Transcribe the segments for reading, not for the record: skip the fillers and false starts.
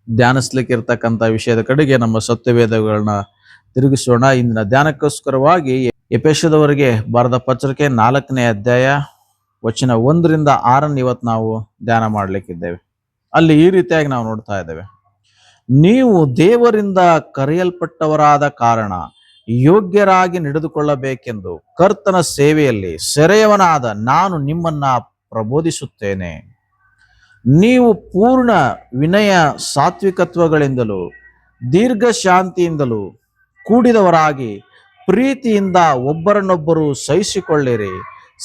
ಧ್ಯಾನಿಸ್ಲಿಕ್ಕೆ ಇರ್ತಕ್ಕಂಥ ವಿಷಯದ ಕಡೆಗೆ ನಮ್ಮ ಸತ್ಯವೇದಗಳನ್ನ ತಿರುಗಿಸೋಣ. ಇಂದಿನ ಧ್ಯಾನಕ್ಕೋಸ್ಕರವಾಗಿ ಎಫೆಸದವರಿಗೆ ಬರೆದ ಪತ್ರಿಕೆ 4ನೇ ಅಧ್ಯಾಯ ವಚನ 1ರಿಂದ 6 ಇವತ್ತು ನಾವು ಧ್ಯಾನ ಮಾಡಲಿಕ್ಕಿದ್ದೇವೆ. ಅಲ್ಲಿ ಈ ರೀತಿಯಾಗಿ ನಾವು ನೋಡ್ತಾ ಇದ್ದೇವೆ. ನೀವು ದೇವರಿಂದ ಕರೆಯಲ್ಪಟ್ಟವರಾದ ಕಾರಣ ಯೋಗ್ಯರಾಗಿ ನಡೆದುಕೊಳ್ಳಬೇಕೆಂದು ಕರ್ತನ ಸೇವೆಯಲ್ಲಿ ಸೆರೆಯವನಾದ ನಾನು ನಿಮ್ಮನ್ನ ಪ್ರಬೋಧಿಸುತ್ತೇನೆ. ನೀವು ಪೂರ್ಣ ವಿನಯ ಸಾತ್ವಿಕತ್ವಗಳಿಂದಲೂ ದೀರ್ಘ ಶಾಂತಿಯಿಂದಲೂ ಕೂಡಿದವರಾಗಿ ಪ್ರೀತಿಯಿಂದ ಒಬ್ಬರನ್ನೊಬ್ಬರು ಸಹಿಸಿಕೊಳ್ಳಿರಿ.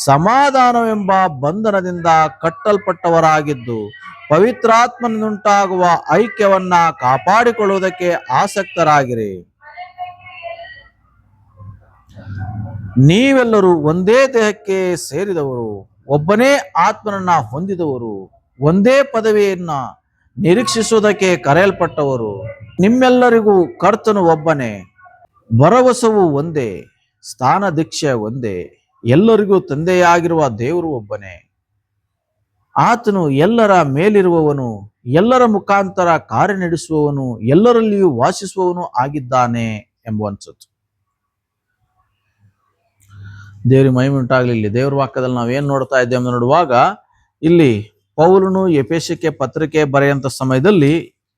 ಸಮಾಧಾನವೆಂಬ ಬಂಧನದಿಂದ ಕಟ್ಟಲ್ಪಟ್ಟವರಾಗಿದ್ದು ಪವಿತ್ರಾತ್ಮನಿಂದುಂಟಾಗುವ ಐಕ್ಯವನ್ನ ಕಾಪಾಡಿಕೊಳ್ಳುವುದಕ್ಕೆ ಆಸಕ್ತರಾಗಿರಿ. ನೀವೆಲ್ಲರೂ ಒಂದೇ ದೇಹಕ್ಕೆ ಸೇರಿದವರು, ಒಬ್ಬನೇ ಆತ್ಮನನ್ನ ಹೊಂದಿದವರು, ಒಂದೇ ಪದವಿಯನ್ನ ನಿರೀಕ್ಷಿಸುವುದಕ್ಕೆ ಕರೆಯಲ್ಪಟ್ಟವರು. ನಿಮ್ಮೆಲ್ಲರಿಗೂ ಕರ್ತನು ಒಬ್ಬನೇ, ಭರವಸವು ಒಂದೇ, ಸ್ಥಾನ ದೀಕ್ಷೆ ಒಂದೇ, ಎಲ್ಲರಿಗೂ ತಂದೆಯಾಗಿರುವ ದೇವರು ಒಬ್ಬನೇ. ಆತನು ಎಲ್ಲರ ಮೇಲಿರುವವನು, ಎಲ್ಲರ ಮುಖಾಂತರ ಕಾರ್ಯನಡೆಸುವವನು, ಎಲ್ಲರಲ್ಲಿಯೂ ವಾಸಿಸುವವನು ಆಗಿದ್ದಾನೆ ಎಂಬುವಂಥದ್ದು. ದೇವರ ಮಹಿಮೆ ಉಂಟಾಗಲಿ. ಇಲ್ಲಿ ದೇವರ ವಾಕ್ಯದಲ್ಲಿ ನಾವೇನ್ ನೋಡ್ತಾ ಇದ್ದೇವೆ ಅಂತ ನೋಡುವಾಗ, ಇಲ್ಲಿ ಪೌಲನು ಎಫೆಸಕ್ಕೆ ಪತ್ರಿಕೆ ಬರೆಯುವಂತ ಸಮಯದಲ್ಲಿ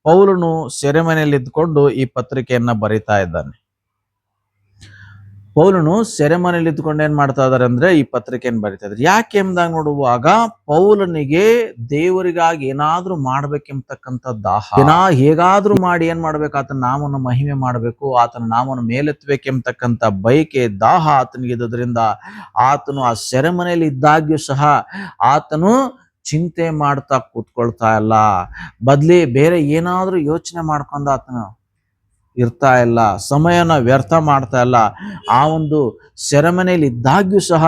ಪೌಲನು ಸೆರೆಮನೆಯಲ್ಲಿ ಇದ್ದುಕೊಂಡು ಈ ಪತ್ರಿಕೆಯನ್ನ ಬರೀತಾ ಇದ್ದಾನೆ. ಪೌಲನು ಸೆರೆಮನೆಯಲ್ಲಿ ಇದ್ದುಕೊಂಡು ಏನ್ ಮಾಡ್ತಾ ಇದಾರೆ ಅಂದ್ರೆ ಈ ಪತ್ರಿಕೆಯನ್ನು ಬರೀತಾ ಇದ್ದಾರೆ. ಯಾಕೆ ಎಂಬುದಾಗಿ ನೋಡುವಾಗ ಪೌಲನಿಗೆ ದೇವರಿಗಾಗಿ ಏನಾದ್ರೂ ಮಾಡ್ಬೇಕೆಂಬತಕ್ಕಂಥ ದಾಹ, ಹೇಗಾದ್ರೂ ಮಾಡಿ ಏನ್ ಮಾಡ್ಬೇಕು, ಆತನ ನಾಮವನ್ನು ಮಹಿಮೆ ಮಾಡ್ಬೇಕು, ಆತನ ನಾಮವನ್ನು ಮೇಲೆತ್ತಬೇಕೆಂಬತಕ್ಕಂಥ ಬಯಕೆ ದಾಹ ಆತನಿಗೆ ಇದ್ದುದರಿಂದ ಆತನು ಆ ಸೆರೆಮನೆಯಲ್ಲಿ ಇದ್ದಾಗ್ಯೂ ಸಹ ಆತನು ಚಿಂತೆ ಮಾಡ್ತಾ ಕೂತ್ಕೊಳ್ತಾ ಇಲ್ಲ, ಬದ್ಲಿ ಬೇರೆ ಏನಾದ್ರೂ ಯೋಚನೆ ಮಾಡ್ಕೊಂಡು ಆತನು ಇರ್ತಾ ಇಲ್ಲ, ಸಮಯನ ವ್ಯರ್ಥ ಮಾಡ್ತಾ ಇಲ್ಲ. ಆ ಒಂದು ಸೆರೆಮನೆಯಲ್ಲಿ ಇದ್ದಾಗ್ಯೂ ಸಹ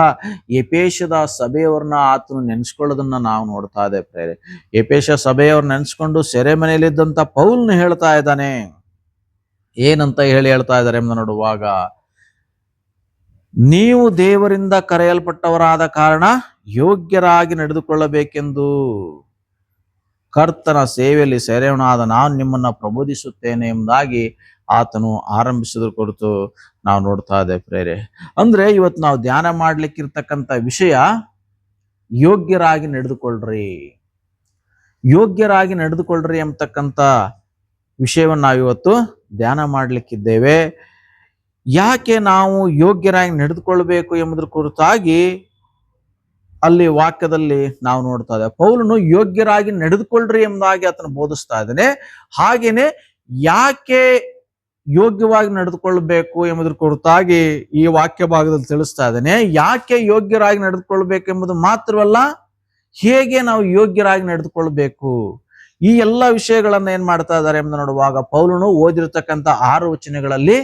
ಎಫೆಸದ ಸಭೆಯವ್ರನ್ನ ಆತನು ನೆನೆಸ್ಕೊಳ್ಳೋದನ್ನ ನಾವು ನೋಡ್ತಾ ಇದ್ದೇವೆ ಪ್ರೇರೆ. ಎಫೆಸ ಸಭೆಯವ್ರನ್ನ ನೆನೆಸ್ಕೊಂಡು ಸೆರೆಮನೆಯಲ್ಲಿದ್ದಂತ ಪೌಲನು ಹೇಳ್ತಾ ಇದ್ದಾನೆ. ಏನಂತ ಹೇಳ್ತಾ ಇದ್ದಾರೆ ಎಂಬ ನೋಡುವಾಗ, ನೀವು ದೇವರಿಂದ ಕರೆಯಲ್ಪಟ್ಟವರಾದ ಕಾರಣ ಯೋಗ್ಯರಾಗಿ ನಡೆದುಕೊಳ್ಳಬೇಕೆಂದು ಕರ್ತನ ಸೇವೆಯಲ್ಲಿ ಸೆರೆಯವನಾದ ನಾನು ನಿಮ್ಮನ್ನ ಪ್ರಬೋಧಿಸುತ್ತೇನೆ ಎಂಬುದಾಗಿ ಆತನು ಆರಂಭಿಸಿದ ಕುರಿತು ನಾವು ನೋಡ್ತಾ ಇದ್ದೇವೆ ಪ್ರೇರೆ. ಅಂದ್ರೆ ಇವತ್ತು ನಾವು ಧ್ಯಾನ ಮಾಡ್ಲಿಕ್ಕಿರ್ತಕ್ಕಂಥ ವಿಷಯ ಯೋಗ್ಯರಾಗಿ ನಡೆದುಕೊಳ್ಳ್ರಿ, ಯೋಗ್ಯರಾಗಿ ನಡೆದುಕೊಳ್ಳ್ರಿ ಎಂಬತಕ್ಕಂಥ ವಿಷಯವನ್ನು ನಾವಿವತ್ತು ಧ್ಯಾನ ಮಾಡ್ಲಿಕ್ಕಿದ್ದೇವೆ. ಯಾಕೆ ನಾವು ಯೋಗ್ಯರಾಗಿ ನಡೆದುಕೊಳ್ಬೇಕು ಎಂಬುದ್ರ ಕುರಿತಾಗಿ ಅಲ್ಲಿ ವಾಕ್ಯದಲ್ಲಿ ನಾವು ನೋಡ್ತಾ ಇದ್ದೇವೆ. ಪೌಲನು ಯೋಗ್ಯರಾಗಿ ನಡೆದುಕೊಳ್ಳ್ರಿ ಎಂಬುದಾಗಿ ಆತನು ಬೋಧಿಸ್ತಾ ಇದ್ದಾನೆ. ಹಾಗೇನೆ ಯಾಕೆ ಯೋಗ್ಯವಾಗಿ ನಡೆದುಕೊಳ್ಬೇಕು ಎಂಬುದ್ರ ಕುರಿತಾಗಿ ಈ ವಾಕ್ಯ ಭಾಗದಲ್ಲಿ ತಿಳಿಸ್ತಾ ಇದ್ದಾನೆ. ಯಾಕೆ ಯೋಗ್ಯರಾಗಿ ನಡೆದುಕೊಳ್ಬೇಕು ಎಂಬುದು ಮಾತ್ರವಲ್ಲ, ಹೇಗೆ ನಾವು ಯೋಗ್ಯರಾಗಿ ನಡೆದುಕೊಳ್ಬೇಕು, ಈ ಎಲ್ಲ ವಿಷಯಗಳನ್ನ ಏನ್ ಮಾಡ್ತಾ ಇದ್ದಾರೆ ಎಂಬುದು ನೋಡುವಾಗ ಪೌಲನು ಓದಿರ್ತಕ್ಕಂಥ 6 ವಚನಗಳಲ್ಲಿ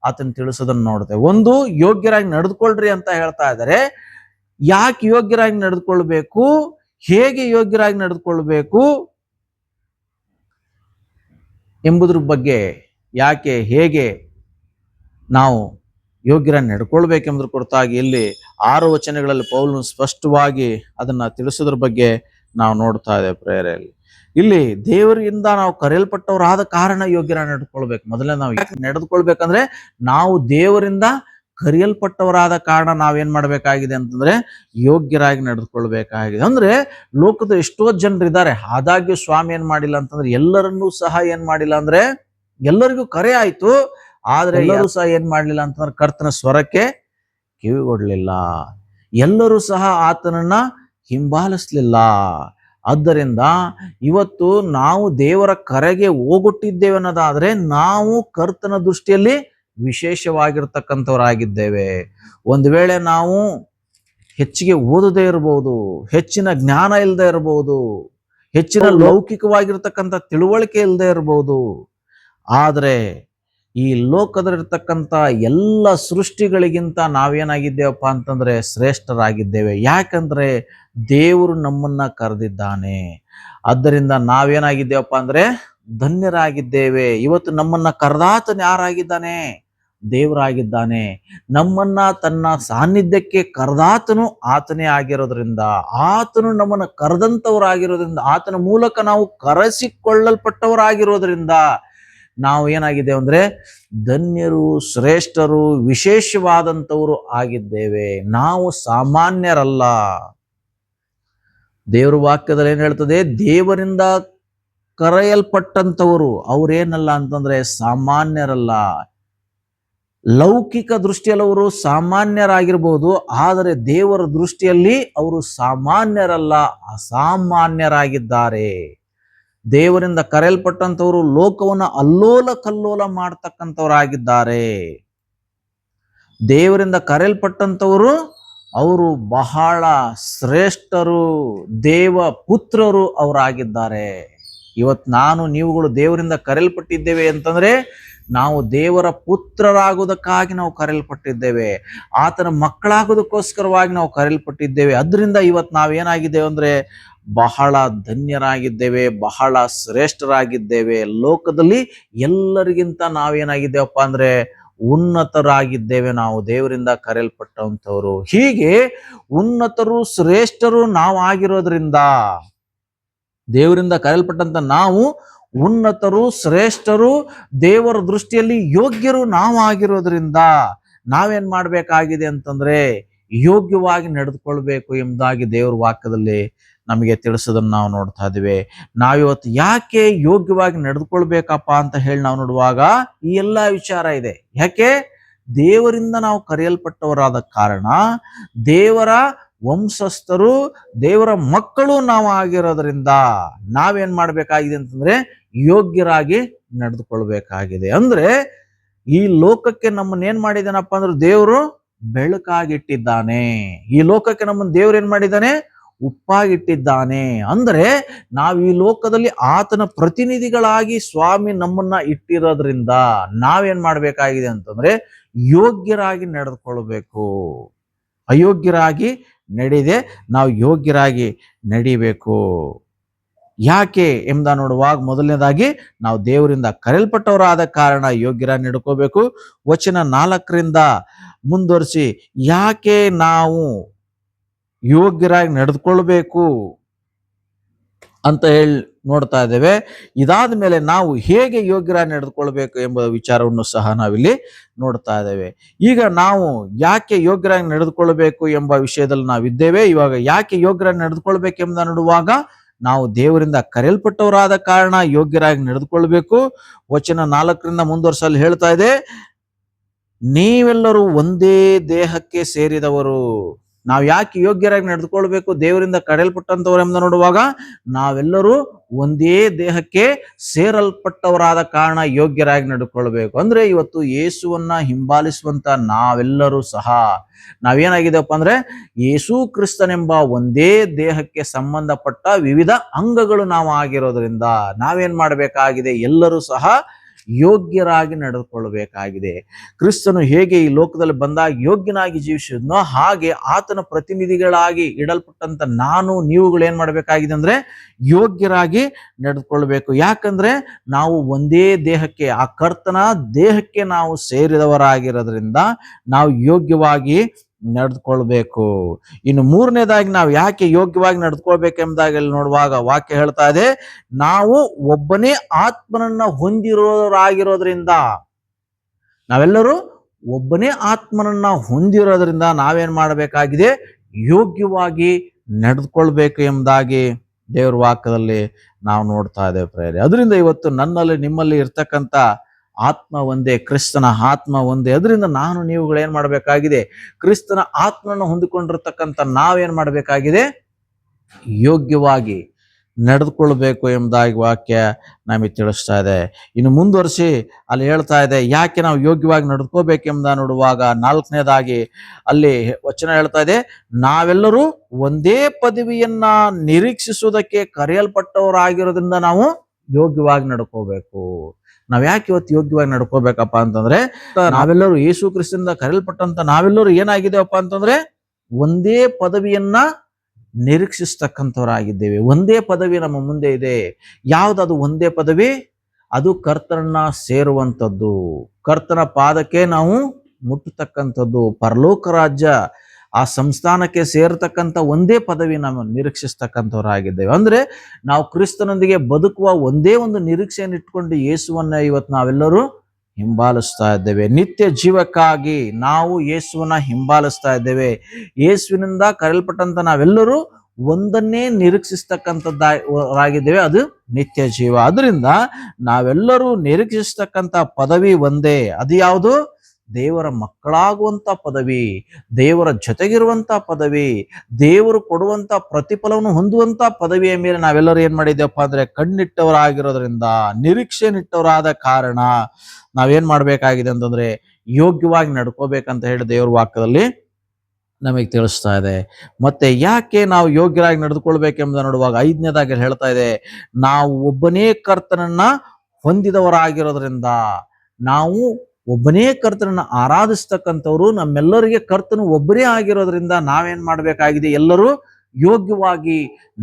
ಆತನ ತಿಳಿಸೋದನ್ನು ನೋಡ್ತೇವೆ. ಒಂದು, ಯೋಗ್ಯರಾಗಿ ನಡೆದುಕೊಳ್ರಿ ಅಂತ ಹೇಳ್ತಾ ಇದ್ದಾರೆ. ಯಾಕೆ ಯೋಗ್ಯರಾಗಿ ನಡೆದುಕೊಳ್ಬೇಕು, ಹೇಗೆ ಯೋಗ್ಯರಾಗಿ ನಡೆದುಕೊಳ್ಬೇಕು ಎಂಬುದ್ರ ಬಗ್ಗೆ, ಯಾಕೆ ಹೇಗೆ ನಾವು ಯೋಗ್ಯರಾಗಿ ನಡ್ಕೊಳ್ಬೇಕೆಂಬುದ್ರ ಕುರಿತಾಗಿ ಇಲ್ಲಿ 6 ವಚನಗಳಲ್ಲಿ ಪೌಲನು ಸ್ಪಷ್ಟವಾಗಿ ಅದನ್ನ ತಿಳಿಸೋದ್ರ ಬಗ್ಗೆ ನಾವು ನೋಡ್ತಾ ಇದ್ದೇವೆ ಪ್ರೇರೆಯಲ್ಲಿ. ಇಲ್ಲಿ ದೇವರಿಂದ ನಾವು ಕರೆಯಲ್ಪಟ್ಟವರಾದ ಕಾರಣ ಯೋಗ್ಯರಾಗಿ ನಡೆದುಕೊಳ್ಬೇಕು. ಮೊದಲೇ ನಾವು ಯಾಕೆ ನಡೆದುಕೊಳ್ಬೇಕಂದ್ರೆ, ನಾವು ದೇವರಿಂದ ಕರೆಯಲ್ಪಟ್ಟವರಾದ ಕಾರಣ ನಾವೇನ್ ಮಾಡ್ಬೇಕಾಗಿದೆ ಅಂತಂದ್ರೆ ಯೋಗ್ಯರಾಗಿ ನಡೆದುಕೊಳ್ಬೇಕಾಗಿದೆ. ಅಂದ್ರೆ ಲೋಕದ ಎಷ್ಟೋ ಜನರಿದ್ದಾರೆ, ಆದಾಗ್ಯೂ ಸ್ವಾಮಿ ಏನ್ ಮಾಡಿಲ್ಲ ಅಂತಂದ್ರೆ ಎಲ್ಲರನ್ನೂ ಸಹ ಏನ್ ಮಾಡಿಲ್ಲ ಅಂದ್ರೆ, ಎಲ್ಲರಿಗೂ ಕರೆ ಆಯ್ತು, ಆದ್ರೆ ಎಲ್ಲರೂ ಸಹ ಏನ್ ಮಾಡ್ಲಿಲ್ಲ ಅಂತಂದ್ರೆ ಕರ್ತನ ಸ್ವರಕ್ಕೆ ಕಿವಿಗೊಡ್ಲಿಲ್ಲ, ಎಲ್ಲರೂ ಸಹ ಆತನನ್ನ ಹಿಂಬಾಲಿಸ್ಲಿಲ್ಲ. ಆದ್ದರಿಂದ ಇವತ್ತು ನಾವು ದೇವರ ಕರೆಗೆ ಹೋಗುಟ್ಟಿದ್ದೇವೆ ಅನ್ನೋದಾದ್ರೆ ನಾವು ಕರ್ತನ ದೃಷ್ಟಿಯಲ್ಲಿ ವಿಶೇಷವಾಗಿರ್ತಕ್ಕಂಥವರಾಗಿದ್ದೇವೆ. ಒಂದು ವೇಳೆ ನಾವು ಹೆಚ್ಚಿಗೆ ಓದದೇ ಇರಬಹುದು, ಹೆಚ್ಚಿನ ಜ್ಞಾನ ಇಲ್ಲದೆ ಇರಬಹುದು, ಹೆಚ್ಚಿನ ಲೌಕಿಕವಾಗಿರ್ತಕ್ಕಂಥ ತಿಳುವಳಿಕೆ ಇಲ್ಲದೆ ಇರಬಹುದು, ಆದರೆ ಈ ಲೋಕದಲ್ಲಿರ್ತಕ್ಕಂಥ ಎಲ್ಲ ಸೃಷ್ಟಿಗಳಿಗಿಂತ ನಾವೇನಾಗಿದ್ದೇವಪ್ಪ ಅಂತಂದ್ರೆ ಶ್ರೇಷ್ಠರಾಗಿದ್ದೇವೆ. ಯಾಕಂದ್ರೆ ದೇವರು ನಮ್ಮನ್ನ ಕರೆದಿದ್ದಾನೆ. ಆದ್ದರಿಂದ ನಾವೇನಾಗಿದ್ದೇವಪ್ಪ ಅಂದ್ರೆ ಧನ್ಯರಾಗಿದ್ದೇವೆ. ಇವತ್ತು ನಮ್ಮನ್ನ ಕರೆದಾತನ ಯಾರಾಗಿದ್ದಾನೆ? ದೇವರಾಗಿದ್ದಾನೆ. ನಮ್ಮನ್ನ ತನ್ನ ಸಾನ್ನಿಧ್ಯಕ್ಕೆ ಕರೆದಾತನು ಆತನೇ ಆಗಿರೋದ್ರಿಂದ, ಆತನು ನಮ್ಮನ್ನು ಕರೆದಂಥವರಾಗಿರೋದ್ರಿಂದ, ಆತನ ಮೂಲಕ ನಾವು ಕರೆಸಿಕೊಳ್ಳಲ್ಪಟ್ಟವರಾಗಿರೋದ್ರಿಂದ ನಾವು ಏನಾಗಿದ್ದೇವೆ ಅಂದ್ರೆ ಧನ್ಯರು, ಶ್ರೇಷ್ಠರು, ವಿಶೇಷವಾದಂಥವರು ಆಗಿದ್ದೇವೆ. ನಾವು ಸಾಮಾನ್ಯರಲ್ಲ. ದೇವರ ವಾಕ್ಯದಲ್ಲಿ ಏನ್ ಹೇಳ್ತದೆ? ದೇವರಿಂದ ಕರೆಯಲ್ಪಟ್ಟಂಥವರು ಅವರೇನಲ್ಲ ಅಂತಂದ್ರೆ ಸಾಮಾನ್ಯರಲ್ಲ. ಲೌಕಿಕ ದೃಷ್ಟಿಯಲ್ಲಿ ಅವರು ಸಾಮಾನ್ಯರಾಗಿರ್ಬೋದು, ಆದರೆ ದೇವರ ದೃಷ್ಟಿಯಲ್ಲಿ ಅವರು ಸಾಮಾನ್ಯರಲ್ಲ, ಅಸಾಮಾನ್ಯರಾಗಿದ್ದಾರೆ. ದೇವರಿಂದ ಕರೆಯಲ್ಪಟ್ಟಂಥವರು ಲೋಕವನ್ನು ಅಲ್ಲೋಲ ಕಲ್ಲೋಲ ಮಾಡ್ತಕ್ಕಂಥವರಾಗಿದ್ದಾರೆ. ದೇವರಿಂದ ಕರೆಯಲ್ಪಟ್ಟಂಥವರು ಅವರು ಬಹಳ ಶ್ರೇಷ್ಠರು, ದೇವ ಪುತ್ರರು ಅವರಾಗಿದ್ದಾರೆ. ಇವತ್ತು ನಾನು ನೀವುಗಳು ದೇವರಿಂದ ಕರೆಯಲ್ಪಟ್ಟಿದ್ದೇವೆ ಅಂತಂದ್ರೆ ನಾವು ದೇವರ ಪುತ್ರರಾಗುವುದಕ್ಕಾಗಿ ನಾವು ಕರೆಯಲ್ಪಟ್ಟಿದ್ದೇವೆ, ಆತನ ಮಕ್ಕಳಾಗೋದಕ್ಕೋಸ್ಕರವಾಗಿ ನಾವು ಕರೆಯಲ್ಪಟ್ಟಿದ್ದೇವೆ. ಅದರಿಂದ ಇವತ್ತು ನಾವೇನಾಗಿದ್ದೇವೆ ಅಂದ್ರೆ ಬಹಳ ಧನ್ಯರಾಗಿದ್ದೇವೆ, ಬಹಳ ಶ್ರೇಷ್ಠರಾಗಿದ್ದೇವೆ. ಲೋಕದಲ್ಲಿ ಎಲ್ಲರಿಗಿಂತ ನಾವೇನಾಗಿದ್ದೇವಪ್ಪ ಅಂದ್ರೆ ಉನ್ನತರಾಗಿದ್ದೇವೆ. ನಾವು ದೇವರಿಂದ ಕರೆಯಲ್ಪಟ್ಟಂಥವ್ರು. ಹೀಗೆ ಉನ್ನತರು, ಶ್ರೇಷ್ಠರು ನಾವು ಆಗಿರೋದ್ರಿಂದ, ದೇವರಿಂದ ಕರೆಯಲ್ಪಟ್ಟಂತ ನಾವು ಉನ್ನತರು, ಶ್ರೇಷ್ಠರು, ದೇವರ ದೃಷ್ಟಿಯಲ್ಲಿ ಯೋಗ್ಯರು ನಾವು ಆಗಿರೋದ್ರಿಂದ ನಾವೇನ್ ಮಾಡ್ಬೇಕಾಗಿದೆ ಅಂತಂದ್ರೆ ಯೋಗ್ಯವಾಗಿ ನಡೆದುಕೊಳ್ಬೇಕು ಎಂಬುದಾಗಿ ದೇವರ ವಾಕ್ಯದಲ್ಲಿ ನಮಗೆ ತಿಳಿಸೋದನ್ನ ನಾವು ನೋಡ್ತಾ ಇದ್ದೀವಿ. ನಾವಿವತ್ತು ಯಾಕೆ ಯೋಗ್ಯವಾಗಿ ನಡೆದುಕೊಳ್ಬೇಕಪ್ಪ ಅಂತ ಹೇಳಿ ನಾವು ನೋಡುವಾಗ ಈ ಎಲ್ಲ ವಿಚಾರ ಇದೆ. ಯಾಕೆ? ದೇವರಿಂದ ನಾವು ಕರೆಯಲ್ಪಟ್ಟವರಾದ ಕಾರಣ, ದೇವರ ವಂಶಸ್ಥರು, ದೇವರ ಮಕ್ಕಳು ನಾವು ಆಗಿರೋದ್ರಿಂದ ನಾವೇನ್ ಮಾಡ್ಬೇಕಾಗಿದೆ ಅಂತಂದ್ರೆ ಯೋಗ್ಯರಾಗಿ ನಡೆದುಕೊಳ್ಬೇಕಾಗಿದೆ. ಅಂದ್ರೆ ಈ ಲೋಕಕ್ಕೆ ನಮ್ಮನ್ನ ಏನ್ ಮಾಡಿದಾನಪ್ಪ ಅಂದ್ರೆ ದೇವರು ಬೆಳಕಾಗಿಟ್ಟಿದ್ದಾನೆ. ಈ ಲೋಕಕ್ಕೆ ನಮ್ಮನ್ನ ದೇವ್ರು ಏನ್ ಮಾಡಿದ್ದಾನೆ? ಉಪ್ಪಾಗಿಟ್ಟಿದ್ದಾನೆ. ಅಂದ್ರೆ ನಾವು ಈ ಲೋಕದಲ್ಲಿ ಆತನ ಪ್ರತಿನಿಧಿಗಳಾಗಿ ಸ್ವಾಮಿ ನಮ್ಮನ್ನ ಇಟ್ಟಿರೋದ್ರಿಂದ ನಾವೇನ್ ಮಾಡ್ಬೇಕಾಗಿದೆ ಅಂತಂದ್ರೆ ಯೋಗ್ಯರಾಗಿ ನಡೆದುಕೊಳ್ಬೇಕು. ಅಯೋಗ್ಯರಾಗಿ ನಡೆಯದೆ ನಾವು ಯೋಗ್ಯರಾಗಿ ನಡಿಬೇಕು. ಯಾಕೆ ಎಂಬ ನೋಡುವಾಗ ಮೊದಲನೇದಾಗಿ ನಾವು ದೇವರಿಂದ ಕರೆಯಲ್ಪಟ್ಟವರಾದ ಕಾರಣ ಯೋಗ್ಯರಾಗಿ ನಡ್ಕೋಬೇಕು. ವಚನ 4ರಿಂದ ಮುಂದುವರಿಸಿ ಯಾಕೆ ನಾವು ಯೋಗ್ಯರಾಗಿ ನಡೆದುಕೊಳ್ಬೇಕು ಅಂತ ಹೇಳಿ ನೋಡ್ತಾ ಇದ್ದೇವೆ. ಇದಾದ ಮೇಲೆ ನಾವು ಹೇಗೆ ಯೋಗ್ಯರಾಗಿ ನಡೆದುಕೊಳ್ಬೇಕು ಎಂಬ ವಿಚಾರವನ್ನು ಸಹ ನಾವಿಲ್ಲಿ ನೋಡ್ತಾ ಇದ್ದೇವೆ. ಈಗ ನಾವು ಯಾಕೆ ಯೋಗ್ಯರಾಗಿ ನಡೆದುಕೊಳ್ಬೇಕು ಎಂಬ ವಿಷಯದಲ್ಲಿ ನಾವಿದ್ದೇವೆ. ಇವಾಗ ಯಾಕೆ ಯೋಗ್ಯರಾಗಿ ನಡೆದುಕೊಳ್ಬೇಕು ಎಂಬುದನ್ನು ನೋಡುವಾಗ ನಾವು ದೇವರಿಂದ ಕರೆಯಲ್ಪಟ್ಟವರಾದ ಕಾರಣ ಯೋಗ್ಯರಾಗಿ ನಡೆದುಕೊಳ್ಬೇಕು. ವಚನ 4ರಿಂದ ಮುಂದುವರಿಸಲು ಹೇಳ್ತಾ ಇದೆ, ನೀವೆಲ್ಲರೂ ಒಂದೇ ದೇಹಕ್ಕೆ ಸೇರಿದವರು. ನಾವು ಯಾಕೆ ಯೋಗ್ಯರಾಗಿ ನಡೆದುಕೊಳ್ಬೇಕು? ದೇವರಿಂದ ಕರೆಯಲ್ಪಟ್ಟಂತವ್ರು ಎಂಬ ನೋಡುವಾಗ ನಾವೆಲ್ಲರೂ ಒಂದೇ ದೇಹಕ್ಕೆ ಸೇರಲ್ಪಟ್ಟವರಾದ ಕಾರಣ ಯೋಗ್ಯರಾಗಿ ನಡೆದುಕೊಳ್ಬೇಕು. ಅಂದ್ರೆ ಇವತ್ತು ಯೇಸುವನ್ನ ಹಿಂಬಾಲಿಸುವಂತ ನಾವೆಲ್ಲರೂ ಸಹ ನಾವೇನಾಗಿದ್ದೇವಪ್ಪ ಅಂದ್ರೆ ಯೇಸು ಕ್ರಿಸ್ತನೆಂಬ ಒಂದೇ ದೇಹಕ್ಕೆ ಸಂಬಂಧಪಟ್ಟ ವಿವಿಧ ಅಂಗಗಳು ನಾವು ಆಗಿರೋದ್ರಿಂದ ನಾವೇನ್ ಮಾಡಬೇಕಾಗಿದೆ? ಎಲ್ಲರೂ ಸಹ ಯೋಗ್ಯರಾಗಿ ನಡೆದುಕೊಳ್ಳಬೇಕಾಗಿದೆ. ಕ್ರಿಸ್ತನು ಹೇಗೆ ಈ ಲೋಕದಲ್ಲಿ ಬಂದಾಗ ಯೋಗ್ಯನಾಗಿ ಜೀವಿಸಿದ್ನೋ ಹಾಗೆ ಆತನ ಪ್ರತಿನಿಧಿಗಳಾಗಿ ಇಡಲ್ಪಟ್ಟಂತ ನಾನು ನೀವುಗಳು ಏನ್ ಮಾಡ್ಬೇಕಾಗಿದೆ ಅಂದ್ರೆ ಯೋಗ್ಯರಾಗಿ ನಡೆದುಕೊಳ್ಬೇಕು. ಯಾಕಂದ್ರೆ ನಾವು ಒಂದೇ ದೇಹಕ್ಕೆ, ಆ ಕರ್ತನ ದೇಹಕ್ಕೆ ನಾವು ಸೇರಿದವರಾಗಿರೋದ್ರಿಂದ ನಾವು ಯೋಗ್ಯವಾಗಿ ನಡೆದುಕೊಳ್ಬೇಕು. ಇನ್ನು ಮೂರನೇದಾಗಿ ನಾವು ಯಾಕೆ ಯೋಗ್ಯವಾಗಿ ನಡೆದುಕೊಳ್ಬೇಕೆಂಬುದಾಗಿ ನೋಡುವಾಗ ವಾಕ್ಯ ಹೇಳ್ತಾ ಇದೆ, ನಾವು ಒಬ್ಬನೇ ಆತ್ಮನನ್ನ ಹೊಂದಿರೋರಾಗಿರೋದ್ರಿಂದ, ನಾವೆಲ್ಲರೂ ಒಬ್ಬನೇ ಆತ್ಮನನ್ನ ಹೊಂದಿರೋದ್ರಿಂದ ನಾವೇನ್ ಮಾಡಬೇಕಾಗಿದೆ? ಯೋಗ್ಯವಾಗಿ ನಡೆದುಕೊಳ್ಬೇಕು ಎಂಬುದಾಗಿ ದೇವರ ವಾಕ್ಯದಲ್ಲಿ ನಾವು ನೋಡ್ತಾ ಇದ್ದೇವೆ ಪ್ರೇರೆ. ಅದರಿಂದ ಇವತ್ತು ನನ್ನಲ್ಲಿ ನಿಮ್ಮಲ್ಲಿ ಇರ್ತಕ್ಕಂಥ ಆತ್ಮ ಒಂದೇ, ಕ್ರಿಸ್ತನ ಆತ್ಮ ಒಂದೇ. ಅದರಿಂದ ನಾನು ನೀವುಗಳು ಏನ್ ಮಾಡಬೇಕಾಗಿದೆ? ಕ್ರಿಸ್ತನ ಆತ್ಮನ ಹೊಂದಿಕೊಂಡಿರ್ತಕ್ಕಂಥ ನಾವೇನ್ ಮಾಡಬೇಕಾಗಿದೆ? ಯೋಗ್ಯವಾಗಿ ನಡೆದುಕೊಳ್ಬೇಕು ಎಂಬುದಾಗಿ ವಾಕ್ಯ ನಮಗೆ ತಿಳಿಸ್ತಾ ಇದೆ. ಇನ್ನು ಮುಂದುವರಿಸಿ ಅಲ್ಲಿ ಹೇಳ್ತಾ ಇದೆ ಯಾಕೆ ನಾವು ಯೋಗ್ಯವಾಗಿ ನಡೆದುಕೋಬೇಕೆಂಬುದ ನೋಡುವಾಗ 4ನೇದಾಗಿ ಅಲ್ಲಿ ವಚನ ಹೇಳ್ತಾ ಇದೆ, ನಾವೆಲ್ಲರೂ ಒಂದೇ ಪದವಿಯನ್ನ ನಿರೀಕ್ಷಿಸುವುದಕ್ಕೆ ಕರೆಯಲ್ಪಟ್ಟವರಾಗಿರೋದ್ರಿಂದ ನಾವು ಯೋಗ್ಯವಾಗಿ ನಡ್ಕೋಬೇಕು. ನಾವ್ ಯಾಕೆ ಇವತ್ತು ಯೋಗ್ಯವಾಗಿ ನಡ್ಕೋಬೇಕಪ್ಪ ಅಂತಂದ್ರೆ ನಾವೆಲ್ಲರೂ ಯೇಸು ಕ್ರಿಸ್ತನಿಂದ ಕರೆಯಲ್ಪಟ್ಟಂತ ನಾವೆಲ್ಲರೂ ಏನಾಗಿದ್ದೇವಪ್ಪ ಅಂತಂದ್ರೆ ಒಂದೇ ಪದವಿಯನ್ನ ನಿರೀಕ್ಷಿಸ್ತಕ್ಕಂಥವರಾಗಿದ್ದೇವೆ. ಒಂದೇ ಪದವಿ ನಮ್ಮ ಮುಂದೆ ಇದೆ. ಯಾವ್ದದು ಒಂದೇ ಪದವಿ? ಅದು ಕರ್ತನನ್ನ ಸೇರುವಂಥದ್ದು, ಕರ್ತನ ಪಾದಕ್ಕೆ ನಾವು ಮುಟ್ಟತಕ್ಕಂಥದ್ದು, ಪರಲೋಕ ರಾಜ್ಯ ಆ ಸಂಸ್ಥಾನಕ್ಕೆ ಸೇರತಕ್ಕಂಥ ಒಂದೇ ಪದವಿ ನಾವು ನಿರೀಕ್ಷಿಸ್ತಕ್ಕಂಥವ್ರಾಗಿದ್ದೇವೆ. ಅಂದ್ರೆ ನಾವು ಕ್ರಿಸ್ತನೊಂದಿಗೆ ಬದುಕುವ ಒಂದೇ ಒಂದು ನಿರೀಕ್ಷೆಯನ್ನು ಇಟ್ಕೊಂಡು ಯೇಸುವನ್ನ ಇವತ್ತು ನಾವೆಲ್ಲರೂ ಹಿಂಬಾಲಿಸ್ತಾ ಇದ್ದೇವೆ. ನಿತ್ಯ ಜೀವಕ್ಕಾಗಿ ನಾವು ಯೇಸುವನ್ನ ಹಿಂಬಾಲಿಸ್ತಾ ಇದ್ದೇವೆ. ಯೇಸುವಿನಿಂದ ಕರೆಯಲ್ಪಟ್ಟಂತ ನಾವೆಲ್ಲರೂ ಒಂದನ್ನೇ ನಿರೀಕ್ಷಿಸ್ತಕ್ಕಂಥದ್ದಾಗಿದ್ದೇವೆ, ಅದು ನಿತ್ಯ ಜೀವ. ಅದರಿಂದ ನಾವೆಲ್ಲರೂ ನಿರೀಕ್ಷಿಸ್ತಕ್ಕಂಥ ಪದವಿ ಒಂದೇ. ಅದು ಯಾವುದು? ದೇವರ ಮಕ್ಕಳಾಗುವಂತ ಪದವಿ, ದೇವರ ಜೊತೆಗಿರುವಂತ ಪದವಿ, ದೇವರು ಕೊಡುವಂತ ಪ್ರತಿಫಲವನ್ನು ಹೊಂದುವಂತ ಪದವಿಯ ಮೇಲೆ ನಾವೆಲ್ಲರೂ ಏನ್ ಮಾಡಿದ್ದೇವಪ್ಪ ಅಂದ್ರೆ ಕಣ್ಣಿಟ್ಟವರಾಗಿರೋದ್ರಿಂದ, ನಿರೀಕ್ಷೆ ನಿಟ್ಟವರಾದ ಕಾರಣ ನಾವೇನ್ ಮಾಡ್ಬೇಕಾಗಿದೆ ಅಂತಂದ್ರೆ ಯೋಗ್ಯವಾಗಿ ನಡ್ಕೋಬೇಕಂತ ಹೇಳಿ ದೇವರ ವಾಕ್ಯದಲ್ಲಿ ನಮಗೆ ತಿಳಿಸ್ತಾ ಇದೆ. ಮತ್ತೆ ಯಾಕೆ ನಾವು ಯೋಗ್ಯರಾಗಿ ನಡೆದುಕೊಳ್ಬೇಕೆಂಬುದ ನೋಡುವಾಗ 5ನೇದಾಗಿ ಹೇಳ್ತಾ ಇದೆ, ನಾವು ಒಬ್ಬನೇ ಕರ್ತನನ್ನ ಹೊಂದಿದವರಾಗಿರೋದ್ರಿಂದ, ನಾವು ಒಬ್ಬನೇ ಕರ್ತನನ್ನ ಆರಾಧಿಸ್ತಕ್ಕಂಥವ್ರು, ನಮ್ಮೆಲ್ಲರಿಗೆ ಕರ್ತನು ಒಬ್ಬರೇ ಆಗಿರೋದ್ರಿಂದ ನಾವೇನ್ ಮಾಡ್ಬೇಕಾಗಿದೆ, ಎಲ್ಲರೂ ಯೋಗ್ಯವಾಗಿ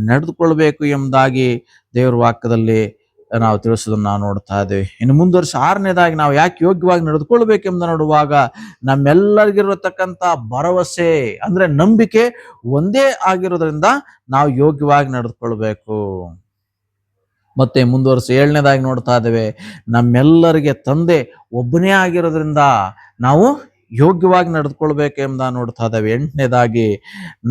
ನಡೆದುಕೊಳ್ಬೇಕು ಎಂಬುದಾಗಿ ದೇವರ ವಾಕ್ಯದಲ್ಲಿ ನಾವು ತಿಳಿಸೋದನ್ನ ನಾವು ನೋಡ್ತಾ ಇದ್ದೇವೆ. ಇನ್ನು ಮುಂದುವರಿಸಿ 6ನೇದಾಗಿ ನಾವು ಯಾಕೆ ಯೋಗ್ಯವಾಗಿ ನಡೆದುಕೊಳ್ಬೇಕೆಂಬುದನ್ನು ನೋಡುವಾಗ, ನಮ್ಮೆಲ್ಲರಿಗಿರತಕ್ಕಂಥ ಭರವಸೆ ಅಂದ್ರೆ ನಂಬಿಕೆ ಒಂದೇ ಆಗಿರೋದ್ರಿಂದ ನಾವು ಯೋಗ್ಯವಾಗಿ ನಡೆದುಕೊಳ್ಬೇಕು. ಮತ್ತೆ ಮುಂದುವರಿಸಿ 7ನೇದಾಗಿ ನೋಡ್ತಾ ಇದ್ದೇವೆ, ನಮ್ಮೆಲ್ಲರಿಗೆ ತಂದೆ ಒಬ್ಬನೇ ಆಗಿರೋದ್ರಿಂದ ನಾವು ಯೋಗ್ಯವಾಗಿ ನಡೆದುಕೊಳ್ಬೇಕೆಂಬ ನೋಡ್ತಾ ಇದ್ದೇವೆ. 8ನೇದಾಗಿ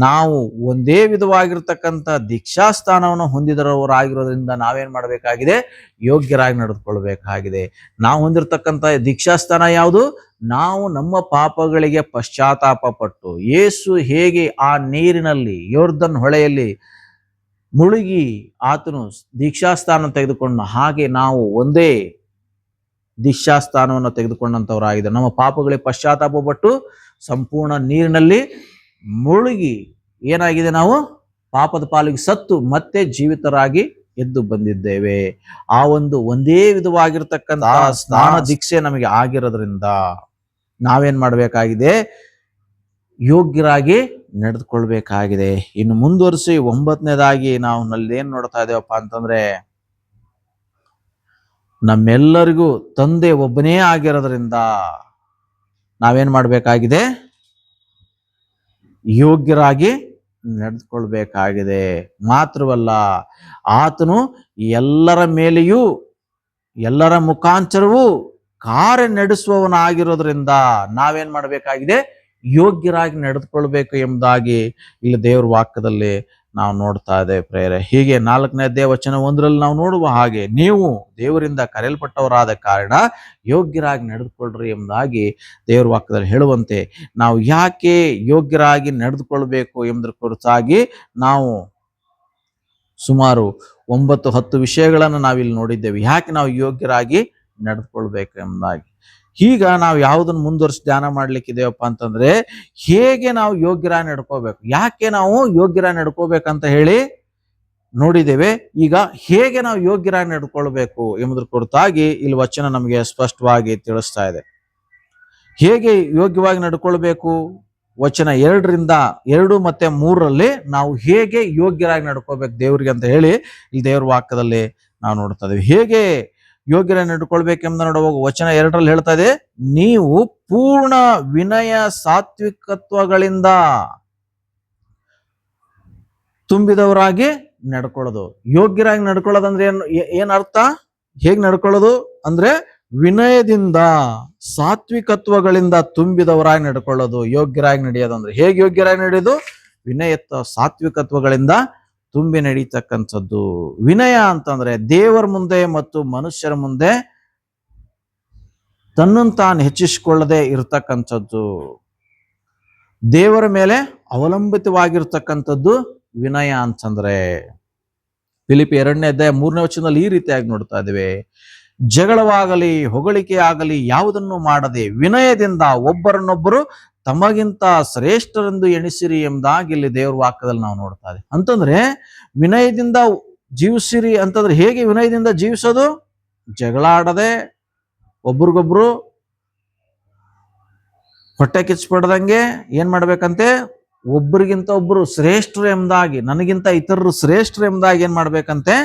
ನಾವು ಒಂದೇ ವಿಧವಾಗಿರ್ತಕ್ಕಂಥ ದೀಕ್ಷಾಸ್ಥಾನವನ್ನು ಹೊಂದಿದವರಾಗಿರೋದ್ರಿಂದ ನಾವೇನ್ ಮಾಡಬೇಕಾಗಿದೆ, ಯೋಗ್ಯರಾಗಿ ನಡೆದುಕೊಳ್ಬೇಕಾಗಿದೆ. ನಾವು ಹೊಂದಿರತಕ್ಕಂಥ ದೀಕ್ಷಾಸ್ಥಾನ ಯಾವುದು? ನಾವು ನಮ್ಮ ಪಾಪಗಳಿಗೆ ಪಶ್ಚಾತ್ತಾಪ ಪಟ್ಟು, ಯೇಸು ಹೇಗೆ ಆ ನೀರಿನಲ್ಲಿ ಯೋರ್ದನ್ ಹೊಳೆಯಲ್ಲಿ ಮುಳುಗಿ ಆತನು ದೀಕ್ಷಾಸ್ಥಾನ ತೆಗೆದುಕೊಂಡು, ಹಾಗೆ ನಾವು ಒಂದೇ ದೀಕ್ಷಾಸ್ಥಾನವನ್ನು ತೆಗೆದುಕೊಂಡಂಥವರಾಗಿದೆ. ನಮ್ಮ ಪಾಪಗಳಿಗೆ ಪಶ್ಚಾತ್ತಾಪ ಪಟ್ಟು ಸಂಪೂರ್ಣ ನೀರಿನಲ್ಲಿ ಮುಳುಗಿ ಏನಾಗಿದೆ, ನಾವು ಪಾಪದ ಪಾಲಿಗೆ ಸತ್ತು ಮತ್ತೆ ಜೀವಿತರಾಗಿ ಎದ್ದು ಬಂದಿದ್ದೇವೆ. ಆ ಒಂದೇ ವಿಧವಾಗಿರ್ತಕ್ಕಂಥ ಸ್ನಾನ ದೀಕ್ಷೆ ನಮಗೆ ಆಗಿರೋದ್ರಿಂದ ನಾವೇನ್ ಮಾಡಬೇಕಾಗಿದೆ, ಯೋಗ್ಯರಾಗಿ ನಡೆದುಕೊಳ್ಬೇಕಾಗಿದೆ. ಇನ್ನು ಮುಂದುವರಿಸಿ 9ನೇದಾಗಿ ನಾವು ನಲ್ಲಿ ಏನ್ ನೋಡ್ತಾ ಇದ್ದೇವಪ್ಪ ಅಂತಂದ್ರೆ, ನಮ್ಮೆಲ್ಲರಿಗೂ ತಂದೆ ಒಬ್ಬನೇ ಆಗಿರೋದ್ರಿಂದ ನಾವೇನ್ ಮಾಡಬೇಕಾಗಿದೆ, ಯೋಗ್ಯರಾಗಿ ನಡೆದುಕೊಳ್ಬೇಕಾಗಿದೆ. ಮಾತ್ರವಲ್ಲ, ಆತನು ಎಲ್ಲರ ಮೇಲೆಯೂ ಎಲ್ಲರ ಮುಖಾಂತರವೂ ಕಾರ್ಯ ನಡೆಸುವವನಾಗಿರೋದ್ರಿಂದ ನಾವೇನ್ ಮಾಡಬೇಕಾಗಿದೆ, ಯೋಗ್ಯರಾಗಿ ನಡೆದುಕೊಳ್ಬೇಕು ಎಂಬುದಾಗಿ ಇಲ್ಲಿ ದೇವರ ವಾಕ್ಯದಲ್ಲಿ ನಾವು ನೋಡ್ತಾ ಇದ್ದೇವೆ ಪ್ರೇರೆ. ಹೀಗೆ 4ನೇ ಅಧ್ಯಾಯ ವಚನ 1ರಲ್ಲಿ ನಾವು ನೋಡುವ ಹಾಗೆ, ನೀವು ದೇವರಿಂದ ಕರೆಯಲ್ಪಟ್ಟವರಾದ ಕಾರಣ ಯೋಗ್ಯರಾಗಿ ನಡೆದುಕೊಳ್ಳ್ರಿ ಎಂಬುದಾಗಿ ದೇವರ ವಾಕ್ಯದಲ್ಲಿ ಹೇಳುವಂತೆ, ನಾವು ಯಾಕೆ ಯೋಗ್ಯರಾಗಿ ನಡೆದುಕೊಳ್ಬೇಕು ಎಂಬುದರ ಕುರಿತಾಗಿ ನಾವು ಸುಮಾರು 9-10 ವಿಷಯಗಳನ್ನು ನಾವಿಲ್ಲಿ ನೋಡಿದ್ದೇವೆ. ಯಾಕೆ ನಾವು ಯೋಗ್ಯರಾಗಿ ನಡೆದುಕೊಳ್ಬೇಕು ಎಂಬುದಾಗಿ. ಈಗ ನಾವು ಯಾವುದನ್ನು ಮುಂದುವರಿಸಿ ಧ್ಯಾನ ಮಾಡ್ಲಿಕ್ಕಿದೇವಪ್ಪ ಅಂತಂದ್ರೆ, ಹೇಗೆ ನಾವು ಯೋಗ್ಯರಾಗಿ ನಡ್ಕೋಬೇಕು, ಯಾಕೆ ನಾವು ಯೋಗ್ಯರಾಗಿ ನಡ್ಕೋಬೇಕಂತ ಹೇಳಿ ನೋಡಿದ್ದೇವೆ. ಈಗ ಹೇಗೆ ನಾವು ಯೋಗ್ಯರಾಗಿ ನಡ್ಕೊಳ್ಬೇಕು ಎಂಬುದರ ಕುರಿತಾಗಿ ಇಲ್ಲಿ ವಚನ ನಮಗೆ ಸ್ಪಷ್ಟವಾಗಿ ತಿಳಿಸ್ತಾ ಇದೆ. ಹೇಗೆ ಯೋಗ್ಯವಾಗಿ ನಡ್ಕೊಳ್ಬೇಕು, ವಚನ 2 ಮತ್ತು 3ರಲ್ಲಿ ನಾವು ಹೇಗೆ ಯೋಗ್ಯರಾಗಿ ನಡ್ಕೋಬೇಕು ದೇವರಿಗೆ ಅಂತ ಹೇಳಿ ಇಲ್ಲಿ ದೇವರ ವಾಕ್ಯದಲ್ಲಿ ನಾವು ನೋಡ್ತಾ ಇದ್ದೇವೆ. ಹೇಗೆ ಯೋಗ್ಯರಾಗಿ ನಡ್ಕೊಳ್ಬೇಕೆಂಬ ನೋಡುವಾಗ ವಚನ 2ರಲ್ಲಿ ಹೇಳ್ತಾ ಇದೆ, ನೀವು ಪೂರ್ಣ ವಿನಯ ಸಾತ್ವಿಕತ್ವಗಳಿಂದ ತುಂಬಿದವರಾಗಿ ನಡ್ಕೊಳ್ಳೋದು. ಯೋಗ್ಯರಾಗಿ ನಡ್ಕೊಳ್ಳೋದಂದ್ರೆ ಏನ್ ಅರ್ಥ? ಹೇಗೆ ನಡ್ಕೊಳ್ಳೋದು ಅಂದ್ರೆ ವಿನಯದಿಂದ ಸಾತ್ವಿಕತ್ವಗಳಿಂದ ತುಂಬಿದವರಾಗಿ ನಡ್ಕೊಳ್ಳೋದು. ಯೋಗ್ಯರಾಗಿ ನಡೆಯೋದಂದ್ರೆ ಹೇಗೆ ಯೋಗ್ಯರಾಗಿ ನಡೆಯೋದು? ವಿನಯತ್ವ ಸಾತ್ವಿಕತ್ವಗಳಿಂದ ತುಂಬಿ ನಡೀತಕ್ಕಂಥದ್ದು. ವಿನಯ ಅಂತಂದ್ರೆ ದೇವರ ಮುಂದೆ ಮತ್ತು ಮನುಷ್ಯರ ಮುಂದೆ ತನ್ನನ್ನು ತಾನು ಹೆಚ್ಚಿಸಿಕೊಳ್ಳದೆ ಇರತಕ್ಕಂಥದ್ದು, ದೇವರ ಮೇಲೆ ಅವಲಂಬಿತವಾಗಿರ್ತಕ್ಕಂಥದ್ದು ವಿನಯ ಅಂತಂದ್ರೆ. ಫಿಲಿಪಿ 2ನೇ ಅಧ್ಯಾಯ 3ನೇ ವಚನದಲ್ಲಿ ಈ ರೀತಿಯಾಗಿ ನೋಡ್ತಾ ಇದ್ದೇವೆ, ಜಗಳವಾಗಲಿ ಹೊಗಳಿಕೆ ಆಗಲಿ ಯಾವುದನ್ನು ಮಾಡದೆ ವಿನಯದಿಂದ ಒಬ್ಬರನ್ನೊಬ್ಬರು ತಮಗಿಂತ ಶ್ರೇಷ್ಠರೆಂದು ಎಣಿಸಿರಿ ಎಂಬುದಾಗಿ ಇಲ್ಲಿ ದೇವರ ವಾಕ್ಯದಲ್ಲಿ ನಾವು ನೋಡ್ತಾ ಇದ್ದೇವೆ. ಅಂತಂದ್ರೆ ವಿನಯದಿಂದ ಜೀವಿಸಿರಿ ಅಂತಂದ್ರೆ ಹೇಗೆ ವಿನಯದಿಂದ ಜೀವಿಸೋದು? ಜಗಳ ಆಡದೆ, ಒಬ್ರಿಗೊಬ್ರು ಹೊಟ್ಟೆ ಕಿಚ್ಚಿಪಡ್ದಂಗೆ ಏನ್ ಮಾಡ್ಬೇಕಂತೆ, ಒಬ್ಬರಿಗಿಂತ ಒಬ್ರು ಶ್ರೇಷ್ಠರು ಎಂಬುದಾಗಿ, ನನಗಿಂತ ಇತರರು ಶ್ರೇಷ್ಠರು ಎಂಬುದಾಗಿ ಏನ್ ಮಾಡ್ಬೇಕಂತೆ,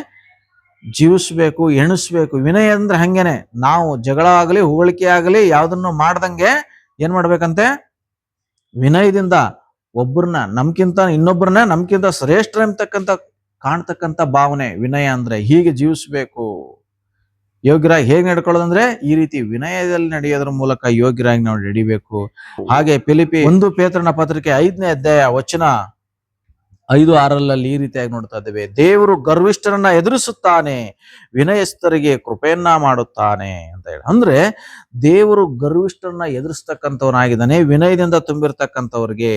ಜೀವಿಸ್ಬೇಕು, ಎಣಿಸ್ಬೇಕು. ವಿನಯ ಅಂದ್ರೆ ಹಂಗೇನೆ, ನಾವು ಜಗಳ ಆಗಲಿ ಹೊಗಳಿಕೆ ಆಗಲಿ ಯಾವ್ದನ್ನು ಮಾಡ್ದಂಗೆ ಏನ್ ಮಾಡ್ಬೇಕಂತೆ, ವಿನಯದಿಂದ ಒಬ್ಬರನ್ನ ಇನ್ನೊಬ್ಬರನ್ನ ನಮ್ಕಿಂತ ಶ್ರೇಷ್ಠ ಎಂಬತಕ್ಕಂತ ಕಾಣ್ತಕ್ಕಂಥ ಭಾವನೆ ವಿನಯ ಅಂದ್ರೆ. ಹೀಗೆ ಜೀವಿಸ್ಬೇಕು. ಯೋಗ್ಯರಾಗಿ ಹೇಗೆ ನಡ್ಕೊಳ್ಳೋದಂದ್ರೆ ಈ ರೀತಿ ವಿನಯದಲ್ಲಿ ನಡೆಯೋದ್ರ ಮೂಲಕ ಯೋಗ್ಯರಾಗಿ ನಾವು ನಡಿಬೇಕು. ಹಾಗೆ ಫಿಲಿಪಿ 1 ಪೇತ್ರನ ಪತ್ರಿಕೆ 5ನೇ ಅಧ್ಯಾಯ ವಚನ 5-6 ಈ ರೀತಿಯಾಗಿ ನೋಡ್ತಾ ಇದ್ದೇವೆ. ದೇವರು ಗರ್ವಿಷ್ಠರನ್ನ ಎದುರಿಸುತ್ತಾನೆ, ವಿನಯಸ್ಥರಿಗೆ ಕೃಪೆಯನ್ನ ಮಾಡುತ್ತಾನೆ ಅಂತ ಹೇಳಿ. ಅಂದ್ರೆ ದೇವರು ಗರ್ವಿಷ್ಠರನ್ನ ಎದುರಿಸ್ತಕ್ಕಂಥವನಾಗಿದ್ದಾನೆ. ವಿನಯದಿಂದ ತುಂಬಿರ್ತಕ್ಕಂಥವ್ರಿಗೆ,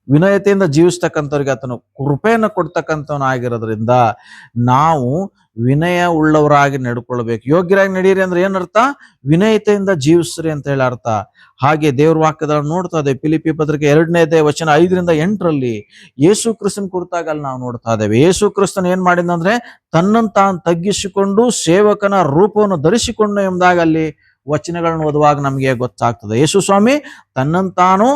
ವಿನಯತೆಯಿಂದ ಜೀವಿಸ್ತಕ್ಕಂಥವ್ರಿಗೆ ಆತನು ಕೃಪೆಯನ್ನು ಕೊಡ್ತಕ್ಕಂಥವನಾಗಿರೋದ್ರಿಂದ ನಾವು ವಿನಯ ಉಳ್ಳವರಾಗಿ ನಡ್ಕೊಳ್ಬೇಕು. ಯೋಗ್ಯರಾಗಿ ನಡೀರಿ ಅಂದ್ರೆ ಏನರ್ಥ, ವಿನಯತೆಯಿಂದ ಜೀವಿಸ್ರಿ ಅಂತ ಹೇಳಿ ಅರ್ಥ. ಹಾಗೆ ದೇವ್ರ ವಾಕ್ಯದಲ್ಲಿ ನೋಡ್ತಾ ಇದ್ದೇವೆ. ಫಿಲಿಪಿ ಪತ್ರಿಕೆ 2ನೇ ಅಧ್ಯಾಯ ವಚನ 5-8 ಯೇಸು ಕ್ರಿಸ್ತನ ಕುರಿತಾಗಿ ಅಲ್ಲಿ ನಾವು ನೋಡ್ತಾ ಇದ್ದೇವೆ. ಯೇಸು ಕ್ರಿಸ್ತನ್ ಏನ್ ಮಾಡಿದಂದ್ರೆ ತನ್ನನ್ನು ತಾನು ತಗ್ಗಿಸಿಕೊಂಡು ಸೇವಕನ ರೂಪವನ್ನು ಧರಿಸಿಕೊಂಡು ಎಂಬುದಾಗಿ ಅಲ್ಲಿ ವಚನಗಳನ್ನು ಓದುವಾಗ ನಮಗೆ ಗೊತ್ತಾಗ್ತದೆ. ಯೇಸು ಸ್ವಾಮಿ ತನ್ನನ್ನು ತಾನು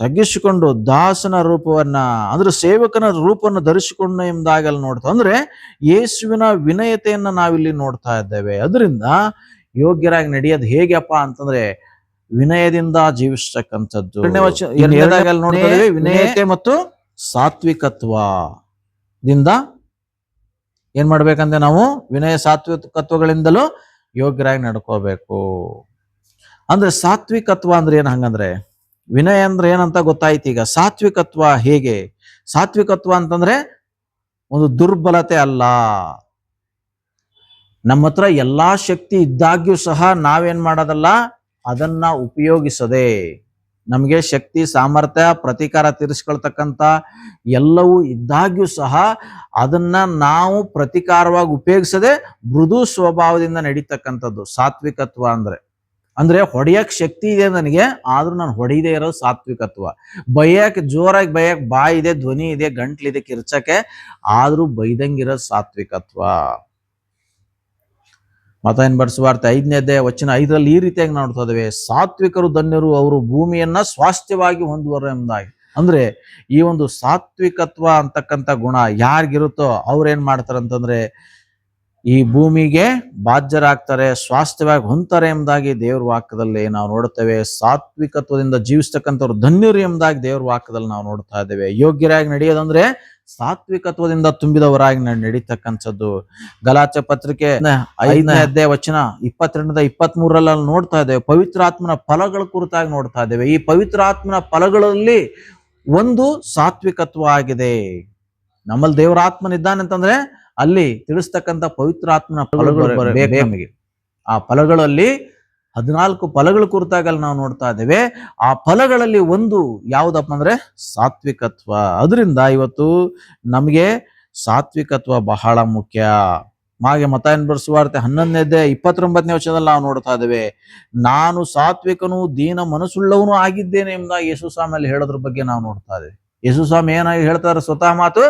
ತಗ್ಗಿಸಿಕೊಂಡು ದಾಸನ ರೂಪವನ್ನ ಅಂದ್ರೆ ಸೇವಕನ ರೂಪವನ್ನು ಧರಿಸಿಕೊಂಡು ಎಂಬುದಾಗಿ ಅಲ್ಲಿ ನೋಡ್ತಾ, ಅಂದ್ರೆ ಯೇಸುವಿನ ವಿನಯತೆಯನ್ನ ನಾವಿಲ್ಲಿ ನೋಡ್ತಾ ಇದ್ದೇವೆ. ಅದರಿಂದ ಯೋಗ್ಯರಾಗಿ ನಡೆಯೋದು ಹೇಗಪ್ಪ ಅಂತಂದ್ರೆ ವಿನಯದಿಂದ ಜೀವಿಸ್ತಕ್ಕಂಥದ್ದು. ವಿನಯತೆ ಮತ್ತು ಸಾತ್ವಿಕತ್ವದಿಂದ ಏನ್ ಮಾಡ್ಬೇಕಂದ್ರೆ ನಾವು ವಿನಯ ಸಾತ್ವಿಕತ್ವಗಳಿಂದಲೂ ಯೋಗ್ಯರಾಗಿ ನಡ್ಕೋಬೇಕು. ಅಂದ್ರೆ ಸಾತ್ವಿಕತ್ವ ಅಂದ್ರೆ ಏನ್ ಹಂಗಂದ್ರೆ, ವಿನಯ ಅಂದ್ರೆ ಏನಂತ ಗೊತ್ತಾಯ್ತು. ಈಗ ಸಾತ್ವಿಕತ್ವ ಹೇಗೆ, ಸಾತ್ವಿಕತ್ವ ಅಂತಂದ್ರೆ ಒಂದು ದುರ್ಬಲತೆ ಅಲ್ಲ. ನಮ್ಮ ಹತ್ರ ಎಲ್ಲಾ ಶಕ್ತಿ ಇದ್ದಾಗ್ಯೂ ಸಹ ನಾವೇನ್ ಮಾಡೋದಲ್ಲ, ಅದನ್ನ ಉಪಯೋಗಿಸದೆ, ನಮಗೆ ಶಕ್ತಿ ಸಾಮರ್ಥ್ಯ ಪ್ರತೀಕಾರ ತೀರಿಸ್ಕೊಳ್ತಕ್ಕಂಥ ಎಲ್ಲವೂ ಇದ್ದಾಗ್ಯೂ ಸಹ ಅದನ್ನ ನಾವು ಪ್ರತೀಕಾರವಾಗಿ ಉಪಯೋಗಿಸದೆ ಮೃದು ಸ್ವಭಾವದಿಂದ ನಡೀತಕ್ಕಂಥದ್ದು ಸಾತ್ವಿಕತ್ವ ಅಂದ್ರೆ. ಅಂದ್ರೆ ಹೊಡೆಯಕ್ ಶಕ್ತಿ ಇದೆ ನನಗೆ, ಆದ್ರೂ ನಾನು ಹೊಡೆಯದೇ ಇರೋದು ಸಾತ್ವಿಕತ್ವ. ಬೈಯಕ್ ಜೋರಾಗಿ ಬೈಯಕ್ ಬಾಯಿ ಇದೆ, ಧ್ವನಿ ಇದೆ, ಗಂಟ್ಲಿದೆ ಕಿರ್ಚಕ್ಕೆ, ಆದ್ರೂ ಬೈದಂಗಿರೋದು ಸಾತ್ವಿಕತ್ವ. ಮತ್ತಾಯನ ಬರೆಸುವಾರ್ತೆ 5ನೇ ಅಧ್ಯಾಯ ವಚನ 5 ಈ ರೀತಿಯಾಗಿ ನೋಡ್ತಾ ಇದ್ದೇವೆ. ಸಾತ್ವಿಕರು ಧನ್ಯರು, ಅವರು ಭೂಮಿಯನ್ನ ಸ್ವಾಸ್ಥ್ಯವಾಗಿ ಹೊಂದುವರು ಎಂಬುದಾಗಿ. ಅಂದ್ರೆ ಈ ಒಂದು ಸಾತ್ವಿಕತ್ವ ಅಂತಕ್ಕಂಥ ಗುಣ ಯಾರಿಗಿರುತ್ತೋ ಅವ್ರು ಏನ್ ಮಾಡ್ತಾರಂತಂದ್ರೆ ಈ ಭೂಮಿಗೆ ಬಾಧ್ಯರಾಗ್ತಾರೆ, ಸ್ವಾಸ್ಥ್ಯವಾಗಿ ಹೊಂತಾರೆ ಎಂಬುದಾಗಿ ದೇವ್ರ ವಾಕ್ಯದಲ್ಲಿ ನಾವು ನೋಡುತ್ತೇವೆ. ಸಾತ್ವಿಕತ್ವದಿಂದ ಜೀವಿಸ್ತಕ್ಕಂಥವ್ರು ಧನ್ಯರು ಎಂಬುದಾಗಿ ದೇವ್ರ ವಾಕ್ಯದಲ್ಲಿ ನಾವು ನೋಡ್ತಾ ಇದ್ದೇವೆ. ಯೋಗ್ಯರಾಗಿ ನಡೆಯೋದಂದ್ರೆ ಸಾತ್ವಿಕತ್ವದಿಂದ ತುಂಬಿದವರಾಗಿ ನಡೀತಕ್ಕಂಥದ್ದು. ಗಲಾತ್ಯ ಪತ್ರಿಕೆ 5ನೇ ಅಧ್ಯಾಯ ವಚನ 22-23 ನೋಡ್ತಾ ಇದ್ದೇವೆ. ಪವಿತ್ರಾತ್ಮನ ಫಲಗಳ ಕುರಿತಾಗಿ ನೋಡ್ತಾ ಇದ್ದೇವೆ. ಈ ಪವಿತ್ರಾತ್ಮನ ಫಲಗಳಲ್ಲಿ ಒಂದು ಸಾತ್ವಿಕತ್ವ ಆಗಿದೆ. ನಮ್ಮಲ್ಲಿ ದೇವರ ಆತ್ಮನಿದ್ದಾನೆ ಅಂತಂದ್ರೆ ಅಲ್ಲಿ ತಿಳಿಸ್ತಕ್ಕಂಥ ಪವಿತ್ರಾತ್ಮನ ಫಲಗಳು ಬೇಕು ನಮಗೆ. ಆ ಫಲಗಳಲ್ಲಿ 14 ಫಲಗಳ ಕುರಿತಾಗಿ ಅಲ್ಲಿ ನಾವು ನೋಡ್ತಾ ಇದ್ದೇವೆ. ಆ ಫಲಗಳಲ್ಲಿ ಒಂದು ಯಾವುದಪ್ಪ ಅಂದ್ರೆ ಸಾತ್ವಿಕತ್ವ. ಅದರಿಂದ ಇವತ್ತು ನಮಗೆ ಸಾತ್ವಿಕತ್ವ ಬಹಳ ಮುಖ್ಯ. ಹಾಗೆ ಮತ್ತಾಯನ ಬರೆಸುವಾರ್ತೆ 11ನೇ ಅಧ್ಯಾಯ 29ನೇ ವಚನದಲ್ಲಿ ನಾವು ನೋಡ್ತಾ ಇದ್ದೇವೆ. ನಾನು ಸಾತ್ವಿಕನು ದೀನ ಮನಸ್ಸುಳ್ಳವನು ಆಗಿದ್ದೇನೆ ಎಂಬುದಾಗಿ ಯೇಸು ಸ್ವಾಮಿಯಲ್ಲಿ ಹೇಳೋದ್ರ ಬಗ್ಗೆ ನಾವು ನೋಡ್ತಾ ಇದ್ದೇವೆ. ಯೇಸು ಸ್ವಾಮಿ ಏನಾಗಿ ಹೇಳ್ತಾರೆ ಸ್ವತಃ ಮಾತು,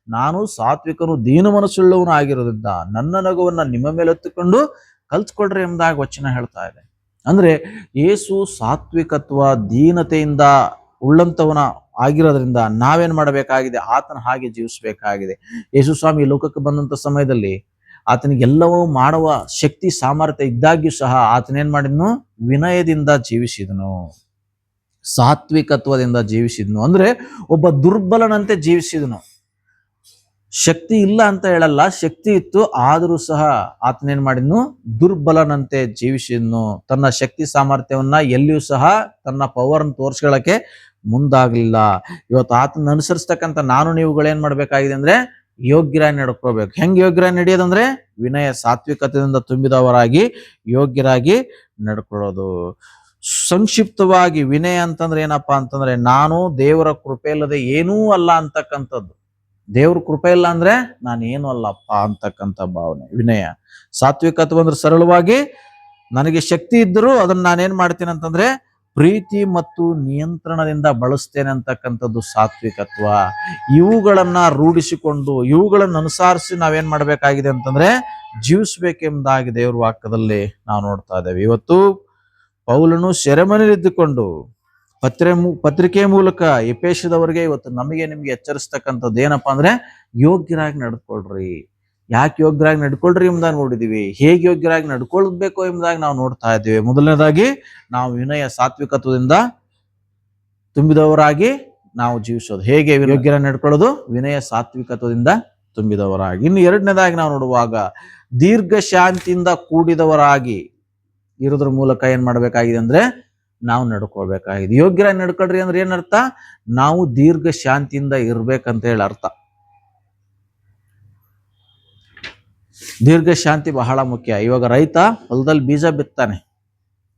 ನಾನು ಸಾತ್ವಿಕನು ದೀನ ಮನಸ್ಸುಳ್ಳವನು ಆಗಿರೋದ್ರಿಂದ ನನ್ನ ನಗುವನ್ನ ನಿಮ್ಮ ಮೇಲೆ ಎತ್ತುಕೊಂಡು ಕಲ್ತ್ಕೊಳ್ರಿ ಎಂಬುದಾಗಿ ವಚನ ಹೇಳ್ತಾ ಇದೆ. ಅಂದ್ರೆ ಯೇಸು ಸಾತ್ವಿಕತ್ವ ದೀನತೆಯಿಂದ ಉಳ್ಳಂತವನ ಆಗಿರೋದ್ರಿಂದ ನಾವೇನ್ ಮಾಡಬೇಕಾಗಿದೆ, ಆತನ ಹಾಗೆ ಜೀವಿಸಬೇಕಾಗಿದೆ. ಯೇಸು ಸ್ವಾಮಿ ಲೋಕಕ್ಕೆ ಬಂದಂತ ಸಮಯದಲ್ಲಿ ಆತನಿಗೆಲ್ಲವೂ ಮಾಡುವ ಶಕ್ತಿ ಸಾಮರ್ಥ್ಯ ಇದ್ದಾಗ್ಯೂ ಸಹ ಆತನೇನ್ ಮಾಡಿದ್ನು, ವಿನಯದಿಂದ ಜೀವಿಸಿದನು, ಸಾತ್ವಿಕತ್ವದಿಂದ ಜೀವಿಸಿದನು. ಅಂದ್ರೆ ಒಬ್ಬ ದುರ್ಬಲನಂತೆ ಜೀವಿಸಿದನು. ಶಕ್ತಿ ಇಲ್ಲ ಅಂತ ಹೇಳಲ್ಲ, ಶಕ್ತಿ ಇತ್ತು, ಆದರೂ ಸಹ ಆತನೇನ್ ಮಾಡಿದ್ನು, ದುರ್ಬಲನಂತೆ ಜೀವಿಸಿದ್ನು. ತನ್ನ ಶಕ್ತಿ ಸಾಮರ್ಥ್ಯವನ್ನ ಎಲ್ಲಿಯೂ ಸಹ ತನ್ನ ಪವರ್ ಅನ್ನು ತೋರ್ಸ್ಕೊಳ್ಳಕ್ಕೆ ಮುಂದಾಗ್ಲಿಲ್ಲ. ಇವತ್ತು ಆತನ ಅನುಸರಿಸ್ತಕ್ಕಂಥ ನಾನು ನೀವುಗಳೇನ್ ಮಾಡ್ಬೇಕಾಗಿದೆ ಅಂದ್ರೆ ಯೋಗ್ಯರಾಗಿ ನಡ್ಕೋಬೇಕು. ಹೆಂಗ್ ಯೋಗ್ಯರಾಗಿ ನಡೆಯೋದಂದ್ರೆ ವಿನಯ ಸಾತ್ವಿಕತೆಯಿಂದ ತುಂಬಿದವರಾಗಿ ಯೋಗ್ಯರಾಗಿ ನಡ್ಕೊಳ್ಳೋದು. ಸಂಕ್ಷಿಪ್ತವಾಗಿ ವಿನಯ ಅಂತಂದ್ರೆ ಏನಪ್ಪಾ ಅಂತಂದ್ರೆ ನಾನು ದೇವರ ಕೃಪೆ ಇಲ್ಲದೆ ಏನೂ ಅಲ್ಲ ಅಂತಕ್ಕಂಥದ್ದು. ದೇವ್ರ ಕೃಪೆ ಇಲ್ಲ ಅಂದ್ರೆ ನಾನು ಏನು ಅಲ್ಲಪ್ಪ ಅಂತಕ್ಕಂಥ ಭಾವನೆ ವಿನಯ. ಸಾತ್ವಿಕತ್ವ ಅಂದ್ರೆ ಸರಳವಾಗಿ ನನಗೆ ಶಕ್ತಿ ಇದ್ದರೂ ಅದನ್ನ ನಾನೇನ್ ಮಾಡ್ತೇನೆ ಅಂತಂದ್ರೆ ಪ್ರೀತಿ ಮತ್ತು ನಿಯಂತ್ರಣದಿಂದ ಬಳಸ್ತೇನೆ ಅಂತಕ್ಕಂಥದ್ದು ಸಾತ್ವಿಕತ್ವ. ಇವುಗಳನ್ನ ರೂಢಿಸಿಕೊಂಡು ಇವುಗಳನ್ನ ಅನುಸರಿಸಿ ನಾವೇನ್ ಮಾಡ್ಬೇಕಾಗಿದೆ ಅಂತಂದ್ರೆ ಜೀವಿಸ್ಬೇಕೆಂಬುದಾಗಿ ದೇವ್ರ ವಾಕ್ಯದಲ್ಲಿ ನಾವು ನೋಡ್ತಾ ಇದ್ದೇವೆ. ಇವತ್ತು ಪೌಲನು ಸೆರೆಮನೆಯಲ್ಲಿದ್ದುಕೊಂಡು ಪತ್ರಿಕೆ ಮೂಲಕ ಎಫೆಸದವರಿಗೆ ಇವತ್ತು ನಮಗೆ ನಿಮ್ಗೆ ಎಚ್ಚರಿಸ್ತಕ್ಕಂಥದ್ದು ಏನಪ್ಪಾ ಅಂದ್ರೆ ಯೋಗ್ಯರಾಗಿ ನಡ್ಕೊಳ್ರಿ, ಯಾಕೆ ಯೋಗ್ಯರಾಗಿ ನಡ್ಕೊಳ್ರಿ ಎಂಬುದಾಗಿ ನೋಡಿದೀವಿ, ಹೇಗೆ ಯೋಗ್ಯರಾಗಿ ನಡ್ಕೊಳ್ಬೇಕು ಎಂಬುದಾಗಿ ನಾವು ನೋಡ್ತಾ ಇದ್ದೀವಿ. ಮೊದಲನೇದಾಗಿ ನಾವು ವಿನಯ ಸಾತ್ವಿಕತ್ವದಿಂದ ತುಂಬಿದವರಾಗಿ ನಾವು ಜೀವಿಸೋದು. ಹೇಗೆ ಯೋಗ್ಯರಾಗಿ ನಡ್ಕೊಳ್ಳೋದು? ವಿನಯ ಸಾತ್ವಿಕತ್ವದಿಂದ ತುಂಬಿದವರಾಗಿ. ಇನ್ನು ಎರಡನೇದಾಗಿ ನಾವು ನೋಡುವಾಗ ದೀರ್ಘ ಶಾಂತಿಯಿಂದ ಕೂಡಿದವರಾಗಿ ಇರೋದ್ರ ಮೂಲಕ ಏನ್ ಮಾಡ್ಬೇಕಾಗಿದೆ ಅಂದ್ರೆ ನಾವು ನಡ್ಕೊಳ್ಬೇಕಾಗಿದೆ. ಯೋಗ್ಯರಾಗಿ ನಡ್ಕೊಳ್ರಿ ಅಂದ್ರೆ ಏನರ್ಥ? ನಾವು ದೀರ್ಘ ಶಾಂತಿಯಿಂದ ಇರ್ಬೇಕಂತ ಹೇಳಿ ಅರ್ಥ. ದೀರ್ಘ ಶಾಂತಿ ಬಹಳ ಮುಖ್ಯ. ಇವಾಗ ರೈತ ಹೊಲದಲ್ಲಿ ಬೀಜ ಬಿತ್ತಾನೆ,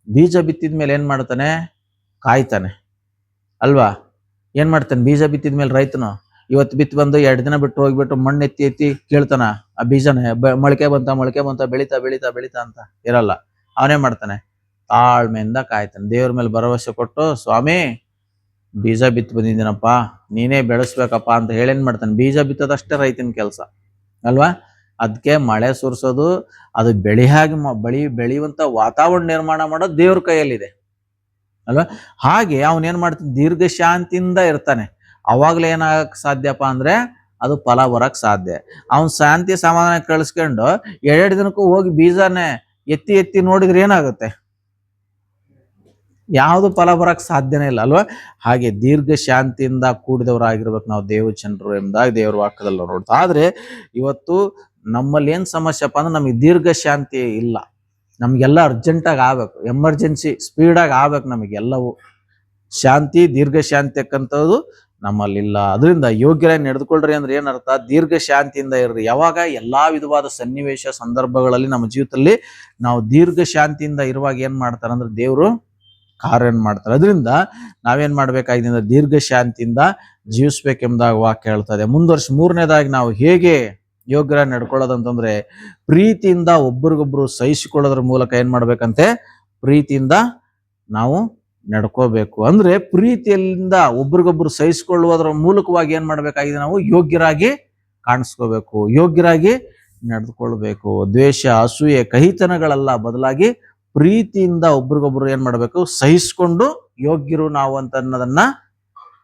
ಬೀಜ ಬಿತ್ತಿದ ಮೇಲೆ ಏನ್ ಮಾಡ್ತಾನೆ? ಕಾಯ್ತಾನೆ ಅಲ್ವಾ? ಏನ್ ಮಾಡ್ತಾನೆ? ಬೀಜ ಬಿತ್ತಿದ ಮೇಲೆ ರೈತನು ಇವತ್ತು ಬಿತ್ತು ಬಂದು 2 ದಿನ ಬಿಟ್ಟು ಹೋಗ್ಬಿಟ್ಟು ಮಣ್ಣು ಎತ್ತಿ ಎತ್ತಿ ಕೇಳ್ತಾನ ಆ ಬೀಜನ, ಮೊಳಕೆ ಬಂತ ಬೆಳಿತಾ ಬೆಳಿತಾ ಬೆಳಿತಾ ಅಂತ ಇರಲ್ಲ. ಅವನೇ ಮಾಡ್ತಾನೆ, ತಾಳ್ಮೆಯಿಂದ ಕಾಯ್ತಾನೆ, ದೇವ್ರ ಮೇಲೆ ಭರವಸೆ ಕೊಟ್ಟು, ಸ್ವಾಮಿ ಬೀಜ ಬಿತ್ತು ಬಂದಿದ್ದೀನಪ್ಪ, ನೀನೇ ಬೆಳೆಸ್ಬೇಕಪ್ಪ ಅಂತ ಹೇಳೇನ್ ಮಾಡ್ತಾನೆ? ಬೀಜ ಬಿತ್ತದಷ್ಟೇ ರೈತನ ಕೆಲಸ ಅಲ್ವಾ? ಅದಕ್ಕೆ ಮಳೆ ಸುರಿಸೋದು, ಅದು ಬೆಳೆಯುವಂತ ವಾತಾವರಣ ನಿರ್ಮಾಣ ಮಾಡೋದು ದೇವ್ರ ಕೈಯಲ್ಲಿದೆ ಅಲ್ವಾ? ಹಾಗೆ ಅವನೇನ್ ಮಾಡ್ತಾನೆ? ದೀರ್ಘ ಶಾಂತಿಯಿಂದ ಇರ್ತಾನೆ. ಅವಾಗ್ಲೇ ಏನಾಗಕ್ ಸಾಧ್ಯಪ್ಪ ಅಂದ್ರೆ ಅದು ಫಲ ಬರಕ್ ಸಾಧ್ಯ. ಅವನ್ ಶಾಂತಿ ಸಮಾಧಾನ ಕಳಿಸ್ಕೊಂಡು 2 ದಿನಕ್ಕೂ ಹೋಗಿ ಬೀಜನೇ ಎತ್ತಿ ಎತ್ತಿ ನೋಡಿದ್ರೆ ಏನಾಗುತ್ತೆ? ಯಾವುದು ಫಲ ಬರಕ್ ಸಾಧ್ಯನೇ ಇಲ್ಲ ಅಲ್ವಾ? ಹಾಗೆ ದೀರ್ಘ ಶಾಂತಿಯಿಂದ ಕೂಡಿದವರಾಗಿರ್ಬೇಕು ನಾವು ದೇವ ಜನರು ಎಂಬುದಾಗಿ ದೇವ್ರ ವಾಕ್ಯದಲ್ಲಿ ನೋಡ್ತಾ. ಆದ್ರೆ ಇವತ್ತು ನಮ್ಮಲ್ಲಿ ಏನ್ ಸಮಸ್ಯೆಪ್ಪ ಅಂದ್ರೆ ನಮಗೆ ದೀರ್ಘ ಶಾಂತಿ ಇಲ್ಲ. ನಮ್ಗೆಲ್ಲ ಅರ್ಜೆಂಟಾಗಿ ಆಗ್ಬೇಕು, ಎಮರ್ಜೆನ್ಸಿ ಸ್ಪೀಡಾಗಿ ಆಗ್ಬೇಕು ನಮಗೆಲ್ಲವೂ. ಶಾಂತಿ, ದೀರ್ಘ ಶಾಂತಿ ಅಂತಕ್ಕಂಥದ್ದು ನಮ್ಮಲ್ಲಿಲ್ಲ. ಅದರಿಂದ ಯೋಗ್ಯರಾಗಿ ನಡೆದುಕೊಳ್ಳ್ರಿ ಅಂದ್ರೆ ಏನರ್ಥ? ದೀರ್ಘ ಶಾಂತಿಯಿಂದ ಇರ್ರಿ. ಯಾವಾಗ? ಎಲ್ಲಾ ವಿಧವಾದ ಸನ್ನಿವೇಶ ಸಂದರ್ಭಗಳಲ್ಲಿ ನಮ್ಮ ಜೀವಿತದಲ್ಲಿ ನಾವು ದೀರ್ಘ ಶಾಂತಿಯಿಂದ ಇರುವಾಗ ಏನ್ ಮಾಡ್ತಾರೆ ಅಂದ್ರೆ ದೇವರು ಕಾರ್ಯ ಮಾಡ್ತಾರೆ. ಅದರಿಂದ ನಾವೇನ್ ಮಾಡ್ಬೇಕಾಗಿದೆ ಅಂದ್ರೆ ದೀರ್ಘ ಶಾಂತಿಯಿಂದ ಜೀವಿಸ್ಬೇಕೆಂಬುದಾಗಿ ವಾಕ್ಯ ಹೇಳ್ತದೆ. ಮುಂದುವರ್ಸಿ ಮೂರನೇದಾಗಿ ನಾವು ಹೇಗೆ ಯೋಗ್ಯರಾಗಿ ನಡ್ಕೊಳ್ಳೋದಂತಂದ್ರೆ ಪ್ರೀತಿಯಿಂದ ಒಬ್ರಿಗೊಬ್ರು ಸಹಿಸಿಕೊಳ್ಳೋದ್ರ ಮೂಲಕ ಏನ್ ಮಾಡ್ಬೇಕಂತೆ? ಪ್ರೀತಿಯಿಂದ ನಾವು ನಡ್ಕೋಬೇಕು. ಅಂದ್ರೆ ಪ್ರೀತಿಯಿಂದ ಒಬ್ರಿಗೊಬ್ರು ಸಹಿಸಿಕೊಳ್ಳುವುದರ ಮೂಲಕವಾಗಿ ಏನ್ ಮಾಡ್ಬೇಕಾಗಿದೆ? ನಾವು ಯೋಗ್ಯರಾಗಿ ಕಾಣಿಸ್ಕೋಬೇಕು, ಯೋಗ್ಯರಾಗಿ ನಡೆದುಕೊಳ್ಬೇಕು. ದ್ವೇಷ, ಅಸೂಯೆ, ಕಹಿತನಗಳೆಲ್ಲ ಬದಲಾಗಿ ಪ್ರೀತಿಯಿಂದ ಒಬ್ರಿಗೊಬ್ರು ಏನ್ ಮಾಡ್ಬೇಕು? ಸಹಿಸಿಕೊಂಡು ಯೋಗ್ಯರು ನಾವು ಅಂತ ಅನ್ನೋದನ್ನ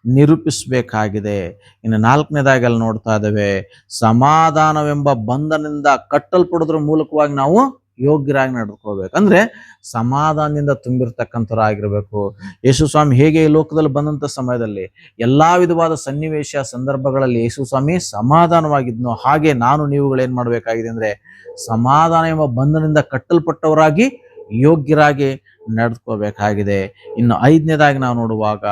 ನಿರೂಪಿಸಬೇಕಾಗಿದೆ. ಇನ್ನು 4ನೇದಾಗಿ ಅಲ್ಲಿ ನೋಡ್ತಾ ಇದ್ದೇವೆ, ಸಮಾಧಾನವೆಂಬ ಬಂಧನದಿಂದ ಕಟ್ಟಲ್ಪಡೋದ್ರ ಮೂಲಕವಾಗಿ ನಾವು ಯೋಗ್ಯರಾಗಿ ನಡ್ಕೋಬೇಕು. ಅಂದ್ರೆ ಸಮಾಧಾನದಿಂದ ತುಂಬಿರ್ತಕ್ಕಂಥವ್ರಾಗಿರ್ಬೇಕು. ಯೇಸು ಸ್ವಾಮಿ ಹೇಗೆ ಈ ಲೋಕದಲ್ಲಿ ಬಂದಂತ ಸಮಯದಲ್ಲಿ ಎಲ್ಲಾ ವಿಧವಾದ ಸನ್ನಿವೇಶ ಸಂದರ್ಭಗಳಲ್ಲಿ ಯೇಸು ಸ್ವಾಮಿ ಸಮಾಧಾನವಾಗಿದ್ನು, ಹಾಗೆ ನಾನು ನೀವುಗಳೇನ್ ಮಾಡ್ಬೇಕಾಗಿದೆ ಅಂದ್ರೆ ಸಮಾಧಾನ ಎಂಬ ಬಂಧನದಿಂದ ಕಟ್ಟಲ್ಪಟ್ಟವರಾಗಿ ಯೋಗ್ಯರಾಗಿ ನಡೆದುಕೋಬೇಕಾಗಿದೆ. ಇನ್ನು 5ನೇದಾಗಿ ನಾವು ನೋಡುವಾಗ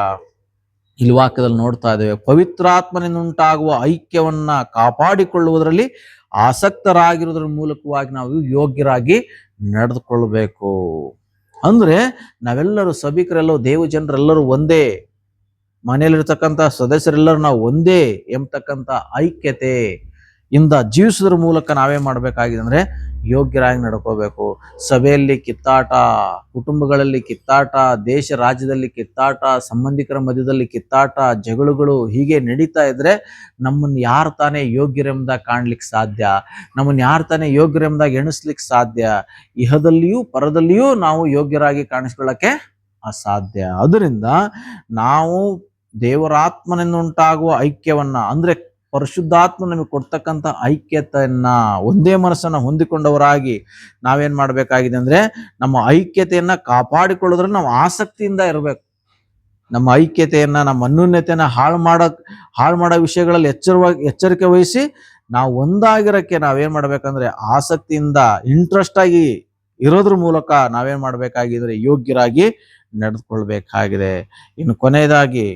ಇಲ್ಲಿ ವಾಕ್ಯದಲ್ಲಿ ನೋಡ್ತಾ ಇದ್ದೇವೆ, ಪವಿತ್ರಾತ್ಮನಿಂದ ಉಂಟಾಗುವ ಐಕ್ಯವನ್ನ ಕಾಪಾಡಿಕೊಳ್ಳುವುದರಲ್ಲಿ ಆಸಕ್ತರಾಗಿರೋದ್ರ ಮೂಲಕವಾಗಿ ನಾವು ಯೋಗ್ಯರಾಗಿ ನಡೆದುಕೊಳ್ಬೇಕು. ಅಂದ್ರೆ ನಾವೆಲ್ಲರೂ ಸಭಿಕರೆಲ್ಲರೂ ದೇವ ಜನರೆಲ್ಲರೂ ಒಂದೇ, ಮನೆಯಲ್ಲಿರ್ತಕ್ಕಂಥ ಸದಸ್ಯರೆಲ್ಲರೂ ನಾವು ಒಂದೇ ಎಂಬತಕ್ಕಂಥ ಐಕ್ಯತೆ ಇಂದ ಜೀವಿಸೋದ್ರ ಮೂಲಕ ನಾವೇ ಮಾಡ್ಬೇಕಾಗಿದೆ ಅಂದ್ರೆ ಯೋಗ್ಯರಾಗಿ ನಡ್ಕೋಬೇಕು. ಸಭೆಯಲ್ಲಿ ಕಿತ್ತಾಟ, ಕುಟುಂಬಗಳಲ್ಲಿ ಕಿತ್ತಾಟ, ದೇಶ ರಾಜ್ಯದಲ್ಲಿ ಕಿತ್ತಾಟ, ಸಂಬಂಧಿಕರ ಮಧ್ಯದಲ್ಲಿ ಕಿತ್ತಾಟ, ಜಗಳಗಳು ಹೀಗೆ ನಡೀತಾ ಇದ್ರೆ ನಮ್ಮನ್ನು ಯಾರು ತಾನೇ ಯೋಗ್ಯರೆಂಬುದಾಗಿ ಕಾಣ್ಲಿಕ್ಕೆ ಸಾಧ್ಯ? ನಮ್ಮನ್ನು ಯಾರು ತಾನೇ ಯೋಗ್ಯರೆಂಬುದಾಗಿ ಎಣಿಸ್ಲಿಕ್ಕೆ ಸಾಧ್ಯ? ಇಹದಲ್ಲಿಯೂ ಪರದಲ್ಲಿಯೂ ನಾವು ಯೋಗ್ಯರಾಗಿ ಕಾಣಿಸ್ಕೊಳ್ಳಕ್ಕೆ ಅಸಾಧ್ಯ. ಅದರಿಂದ ನಾವು ದೇವರಾತ್ಮನಿಂದ ಉಂಟಾಗುವ ಐಕ್ಯವನ್ನ ಅಂದ್ರೆ ಪರಿಶುದ್ಧಾತ್ಮ ನಮಗೆ ಕೊಡ್ತಕ್ಕಂಥ ಐಕ್ಯತೆಯನ್ನ, ಒಂದೇ ಮನಸ್ಸನ್ನ ಹೊಂದಿಕೊಂಡವರಾಗಿ ನಾವೇನ್ ಮಾಡ್ಬೇಕಾಗಿದೆ ಅಂದ್ರೆ ನಮ್ಮ ಐಕ್ಯತೆಯನ್ನ ಕಾಪಾಡಿಕೊಳ್ಳೋದ್ರಲ್ಲಿ ನಾವು ಆಸಕ್ತಿಯಿಂದ ಇರಬೇಕು. ನಮ್ಮ ಐಕ್ಯತೆಯನ್ನ, ನಮ್ಮ ಅನ್ಯೋನ್ಯತೆಯನ್ನ ಹಾಳು ಮಾಡೋ ವಿಷಯಗಳಲ್ಲಿ ಎಚ್ಚರಿಕೆ ವಹಿಸಿ ನಾವು ಒಂದಾಗಿರಕ್ಕೆ ನಾವೇನ್ ಮಾಡ್ಬೇಕಂದ್ರೆ ಆಸಕ್ತಿಯಿಂದ ಇಂಟ್ರೆಸ್ಟ್ ಆಗಿ ಇರೋದ್ರ ಮೂಲಕ ನಾವೇನ್ ಮಾಡ್ಬೇಕಾಗಿದ್ರೆ ಯೋಗ್ಯರಾಗಿ ನಡೆದುಕೊಳ್ಬೇಕಾಗಿದೆ. ಇನ್ನು ಕೊನೆಯದಾಗಿ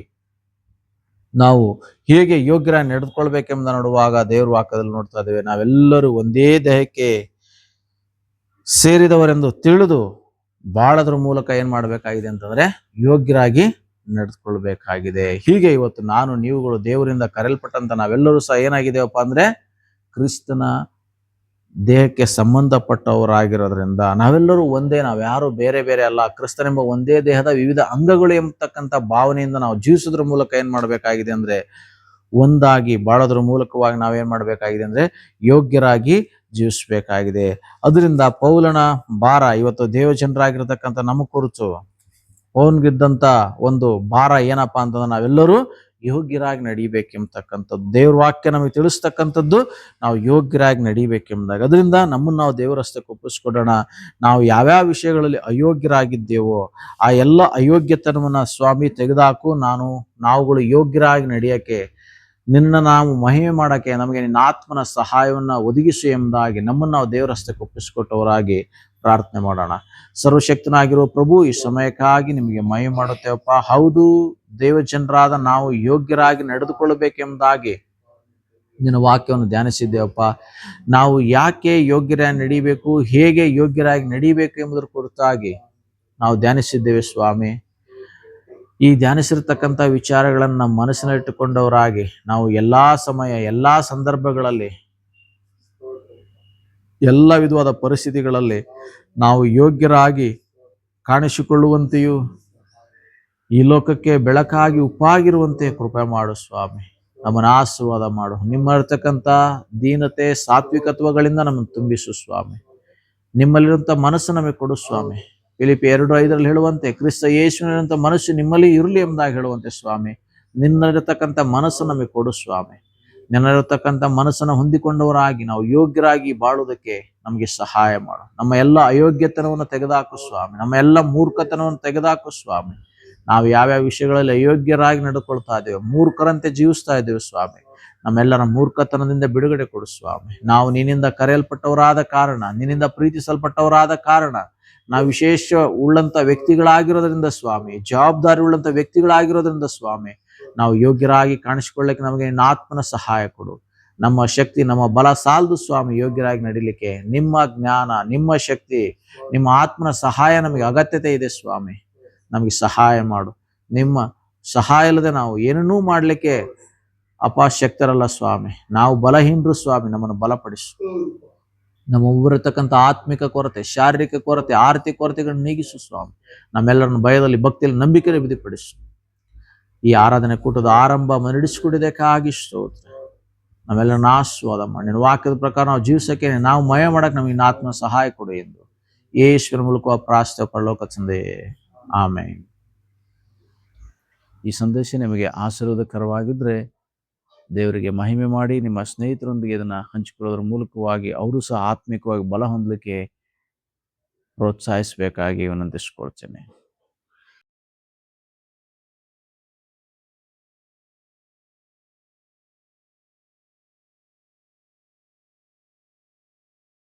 ನಾವು ಹೇಗೆ ಯೋಗ್ಯರಾಗಿ ನಡೆದುಕೊಳ್ಬೇಕೆಂಬುದನ್ನು ನೋಡುವಾಗ ದೇವ್ರ ವಾಕ್ಯದಲ್ಲಿ ನೋಡ್ತಾ ಇದ್ದೇವೆ, ನಾವೆಲ್ಲರೂ ಒಂದೇ ದೇಹಕ್ಕೆ ಸೇರಿದವರೆಂದು ತಿಳಿದು ಬಾಳದ್ರ ಮೂಲಕ ಏನ್ ಮಾಡ್ಬೇಕಾಗಿದೆ ಅಂತಂದ್ರೆ ಯೋಗ್ಯರಾಗಿ ನಡೆದುಕೊಳ್ಬೇಕಾಗಿದೆ. ಹೀಗೆ ಇವತ್ತು ನಾನು ನೀವುಗಳು ದೇವರಿಂದ ಕರೆಯಲ್ಪಟ್ಟಂತ ನಾವೆಲ್ಲರೂ ಸಹ ಏನಾಗಿದ್ದೇವಪ್ಪ ಅಂದ್ರೆ ಕ್ರಿಸ್ತನ ದೇಹಕ್ಕೆ ಸಂಬಂಧಪಟ್ಟವರಾಗಿರೋದ್ರಿಂದ ನಾವೆಲ್ಲರೂ ಒಂದೇ, ನಾವ್ಯಾರು ಬೇರೆ ಬೇರೆ ಅಲ್ಲ. ಕ್ರಿಸ್ತನೆಂಬ ಒಂದೇ ದೇಹದ ವಿವಿಧ ಅಂಗಗಳು ಎಂಬತಕ್ಕಂಥ ಭಾವನೆಯಿಂದ ನಾವು ಜೀವಿಸೋದ್ರ ಮೂಲಕ ಏನ್ ಮಾಡ್ಬೇಕಾಗಿದೆ ಅಂದ್ರೆ ಒಂದಾಗಿ ಬಾಳೋದ್ರ ಮೂಲಕವಾಗಿ ನಾವೇನ್ ಮಾಡ್ಬೇಕಾಗಿದೆ ಅಂದ್ರೆ ಯೋಗ್ಯರಾಗಿ ಜೀವಿಸ್ಬೇಕಾಗಿದೆ. ಅದರಿಂದ ಪೌಲನ ಭಾರ ಇವತ್ತು ದೇವಜನರಾಗಿರ್ತಕ್ಕಂಥ ನಮ್ಮ ಕುರಿತು ಪೌಲ್ಗಿದ್ದಂತ ಒಂದು ಭಾರ ಏನಪ್ಪಾ ಅಂತಂದ್ರೆ ನಾವೆಲ್ಲರೂ ಯೋಗ್ಯರಾಗಿ ನಡಿಬೇಕೆಂಬತಕ್ಕಂಥದ್ದು ದೇವ್ರ ವಾಕ್ಯ ನಮಗೆ ತಿಳಿಸ್ತಕ್ಕಂಥದ್ದು ನಾವು ಯೋಗ್ಯರಾಗಿ ನಡಿಬೇಕೆಂಬುದಾಗ ಅದರಿಂದ ನಮ್ಮನ್ನು ನಾವು ದೇವರ ಹಸ್ತಕ್ಕೆ ಒಪ್ಪಿಸ್ಕೊಡೋಣ. ನಾವು ಯಾವ್ಯಾವ ವಿಷಯಗಳಲ್ಲಿ ಅಯೋಗ್ಯರಾಗಿದ್ದೇವೋ ಆ ಎಲ್ಲ ಅಯೋಗ್ಯತನವನ್ನು ಸ್ವಾಮಿ ತೆಗೆದುಹಾಕು, ನಾವುಗಳು ಯೋಗ್ಯರಾಗಿ ನಡೆಯೋಕ್ಕೆ ನಿನ್ನ ನಾವು ಮಹಿಮೆ ಮಾಡೋಕ್ಕೆ ನಮಗೆ ನಿನ್ನ ಆತ್ಮನ ಸಹಾಯವನ್ನು ಒದಗಿಸು ಎಂಬುದಾಗಿ ನಮ್ಮನ್ನು ನಾವು ದೇವರ ಹಸ್ತಕ್ಕೆ ಒಪ್ಪಿಸಿಕೊಟ್ಟವರಾಗಿ ಪ್ರಾರ್ಥನೆ ಮಾಡೋಣ. ಸರ್ವಶಕ್ತನಾಗಿರುವ ಪ್ರಭು, ಈ ಸಮಯಕ್ಕಾಗಿ ನಿಮಗೆ ಮಹಿಮೆ ಮಾಡುತ್ತೇವಪ್ಪ. ಹೌದು, ದೇವಜನರಾದ ನಾವು ಯೋಗ್ಯರಾಗಿ ನಡೆದುಕೊಳ್ಳಬೇಕೆಂಬುದಾಗಿ ನಿನ್ನ ವಾಕ್ಯವನ್ನು ಧ್ಯಾನಿಸಿದ್ದೇವಪ್ಪ. ನಾವು ಯಾಕೆ ಯೋಗ್ಯರಾಗಿ ನಡಿಬೇಕು, ಹೇಗೆ ಯೋಗ್ಯರಾಗಿ ನಡಿಬೇಕು ಎಂಬುದರ ಕುರಿತಾಗಿ ನಾವು ಧ್ಯಾನಿಸಿದ್ದೇವೆ ಸ್ವಾಮಿ. ಈ ಧ್ಯಾನಿಸಿರ್ತಕ್ಕಂಥ ವಿಚಾರಗಳನ್ನು ನಮ್ಮ ಮನಸ್ಸಿನಲ್ಲಿಟ್ಟುಕೊಂಡವರಾಗಿ ನಾವು ಎಲ್ಲಾ ಸಮಯ ಎಲ್ಲಾ ಸಂದರ್ಭಗಳಲ್ಲಿ ಎಲ್ಲ ವಿಧವಾದ ಪರಿಸ್ಥಿತಿಗಳಲ್ಲಿ ನಾವು ಯೋಗ್ಯರಾಗಿ ಕಾಣಿಸಿಕೊಳ್ಳುವಂತೆಯೂ ಈ ಲೋಕಕ್ಕೆ ಬೆಳಕಾಗಿ ಉಪ್ಪಾಗಿರುವಂತೆ ಕೃಪೆ ಮಾಡು ಸ್ವಾಮಿ. ನಮ್ಮನ್ನು ಆಶೀರ್ವಾದ ಮಾಡು. ನಿಮ್ಮ ಇರ್ತಕ್ಕಂಥ ದೀನತೆ ಸಾತ್ವಿಕತ್ವಗಳಿಂದ ನಮ್ಮನ್ನು ತುಂಬಿಸು ಸ್ವಾಮಿ. ನಿಮ್ಮಲ್ಲಿರುವಂಥ ಮನಸ್ಸು ನಮಗೆ ಕೊಡು ಸ್ವಾಮಿ. ಫಿಲಿಪಿ 2:5 ಹೇಳುವಂತೆ ಕ್ರಿಸ್ತ ಯೇಸುವಿನಂಥ ಮನಸ್ಸು ನಿಮ್ಮಲ್ಲಿ ಇರಲಿ ಎಂಬುದಾಗಿ ಹೇಳುವಂತೆ ಸ್ವಾಮಿ, ನಿನ್ನಲ್ಲಿರತಕ್ಕಂಥ ಮನಸ್ಸು ನಮಗೆ ಕೊಡು ಸ್ವಾಮಿ. ನಿನ್ನಲ್ಲಿರತಕ್ಕಂಥ ಮನಸ್ಸನ್ನು ಹೊಂದಿಕೊಂಡವರಾಗಿ ನಾವು ಯೋಗ್ಯರಾಗಿ ಬಾಳುವುದಕ್ಕೆ ನಮಗೆ ಸಹಾಯ ಮಾಡು. ನಮ್ಮ ಎಲ್ಲ ಅಯೋಗ್ಯತನವನ್ನು ತೆಗೆದುಹಾಕು ಸ್ವಾಮಿ. ನಮ್ಮ ಎಲ್ಲ ಮೂರ್ಖತನವನ್ನು ತೆಗೆದುಹಾಕು ಸ್ವಾಮಿ. ನಾವು ಯಾವ್ಯಾವ ವಿಷಯಗಳಲ್ಲಿ ಅಯೋಗ್ಯರಾಗಿ ನಡೆದುಕೊಳ್ತಾ ಇದ್ದೇವೆ, ಮೂರ್ಖರಂತೆ ಜೀವಿಸ್ತಾ ಇದ್ದೇವೆ ಸ್ವಾಮಿ, ನಮ್ಮೆಲ್ಲರ ಮೂರ್ಖತನದಿಂದ ಬಿಡುಗಡೆ ಕೊಡು ಸ್ವಾಮಿ. ನಾವು ನಿನ್ನಿಂದ ಕರೆಯಲ್ಪಟ್ಟವರಾದ ಕಾರಣ, ನಿನ್ನಿಂದ ಪ್ರೀತಿಸಲ್ಪಟ್ಟವರಾದ ಕಾರಣ, ನಾವು ವಿಶೇಷ ಉಳ್ಳಂತ ವ್ಯಕ್ತಿಗಳಾಗಿರೋದ್ರಿಂದ ಸ್ವಾಮಿ, ಜವಾಬ್ದಾರಿ ಉಳ್ಳಂತ ವ್ಯಕ್ತಿಗಳಾಗಿರೋದ್ರಿಂದ ಸ್ವಾಮಿ, ನಾವು ಯೋಗ್ಯರಾಗಿ ಕಾಣಿಸಿಕೊಳ್ಳಕ್ಕೆ ನಮಗೆ ನಿನ್ನ ಆತ್ಮನ ಸಹಾಯ ಕೊಡು. ನಮ್ಮ ಶಕ್ತಿ ನಮ್ಮ ಬಲ ಸಾಲದು ಸ್ವಾಮಿ ಯೋಗ್ಯರಾಗಿ ನಡಿಲಿಕ್ಕೆ. ನಿಮ್ಮ ಜ್ಞಾನ, ನಿಮ್ಮ ಶಕ್ತಿ, ನಿಮ್ಮ ಆತ್ಮನ ಸಹಾಯ ನಮಗೆ ಅಗತ್ಯತೆ ಇದೆ ಸ್ವಾಮಿ. ನಮಗೆ ಸಹಾಯ ಮಾಡು. ನಿಮ್ಮ ಸಹಾಯ ಇಲ್ಲದೆ ನಾವು ಏನನ್ನೂ ಮಾಡಲಿಕ್ಕೆ ಅಪಶಕ್ತರಲ್ಲ ಸ್ವಾಮಿ. ನಾವು ಬಲಹೀನರು ಸ್ವಾಮಿ, ನಮ್ಮನ್ನು ಬಲಪಡಿಸು. ನಮ್ಮ ಒಬ್ಬರಿರ್ತಕ್ಕಂಥ ಆತ್ಮಿಕ ಕೊರತೆ, ಶಾರೀರಿಕ ಕೊರತೆ, ಆರ್ಥಿಕ ಕೊರತೆಗಳನ್ನು ನೀಗಿಸು ಸ್ವಾಮಿ. ನಮ್ಮೆಲ್ಲರನ್ನು ಭಯದಲ್ಲಿ, ಭಕ್ತಿಯಲ್ಲಿ, ನಂಬಿಕೆಯಲ್ಲಿ ಬಿಡಿಪಡಿಸು. ಈ ಆರಾಧನೆ ಕೂಟದ ಆರಂಭ ನಡೆಸಿಕೊಡಿದಕ್ಕಾಗಿ ಸ್ತೋತ್ರ. ನಾವೆಲ್ಲರನ್ನ ಆಶೀರ್ವಾದ ಮಾಡಿ ನಿನ್ನ ವಾಕ್ಯದ ಪ್ರಕಾರ ನಾವು ಜೀವಿಸಕ್ಕೆ, ನಾವು ಮಯ ಮಾಡಕ್ಕೆ ನಮಗೆ ನಿನ್ನ ಆತ್ಮ ಸಹಾಯ ಕೊಡು ಎಂದು ಯೇಸುವಿನ ಮೂಲಕ ಪ್ರಾರ್ಥನೆ ಪರಲೋಕ ತಂದೆಯೇ, ಆಮೆನ್. ಈ ಸಂದೇಶ ನಿಮಗೆ ಆಶೀರ್ವಾದಕರವಾಗಿದ್ದರೆ ದೇವರಿಗೆ ಮಹಿಮೆ ಮಾಡಿ ನಿಮ್ಮ ಸ್ನೇಹಿತರೊಂದಿಗೆ ಇದನ್ನು ಹಂಚಿಕೊಳ್ಳೋದ್ರ ಮೂಲಕವಾಗಿ ಅವರು ಸಹ ಆತ್ಮಿಕವಾಗಿ ಬಲ ಹೊಂದಲಿಕ್ಕೆ ಪ್ರೋತ್ಸಾಹಿಸಬೇಕಾಗಿ ವಿನಂತಿಸಿಕೊಳ್ತೇನೆ.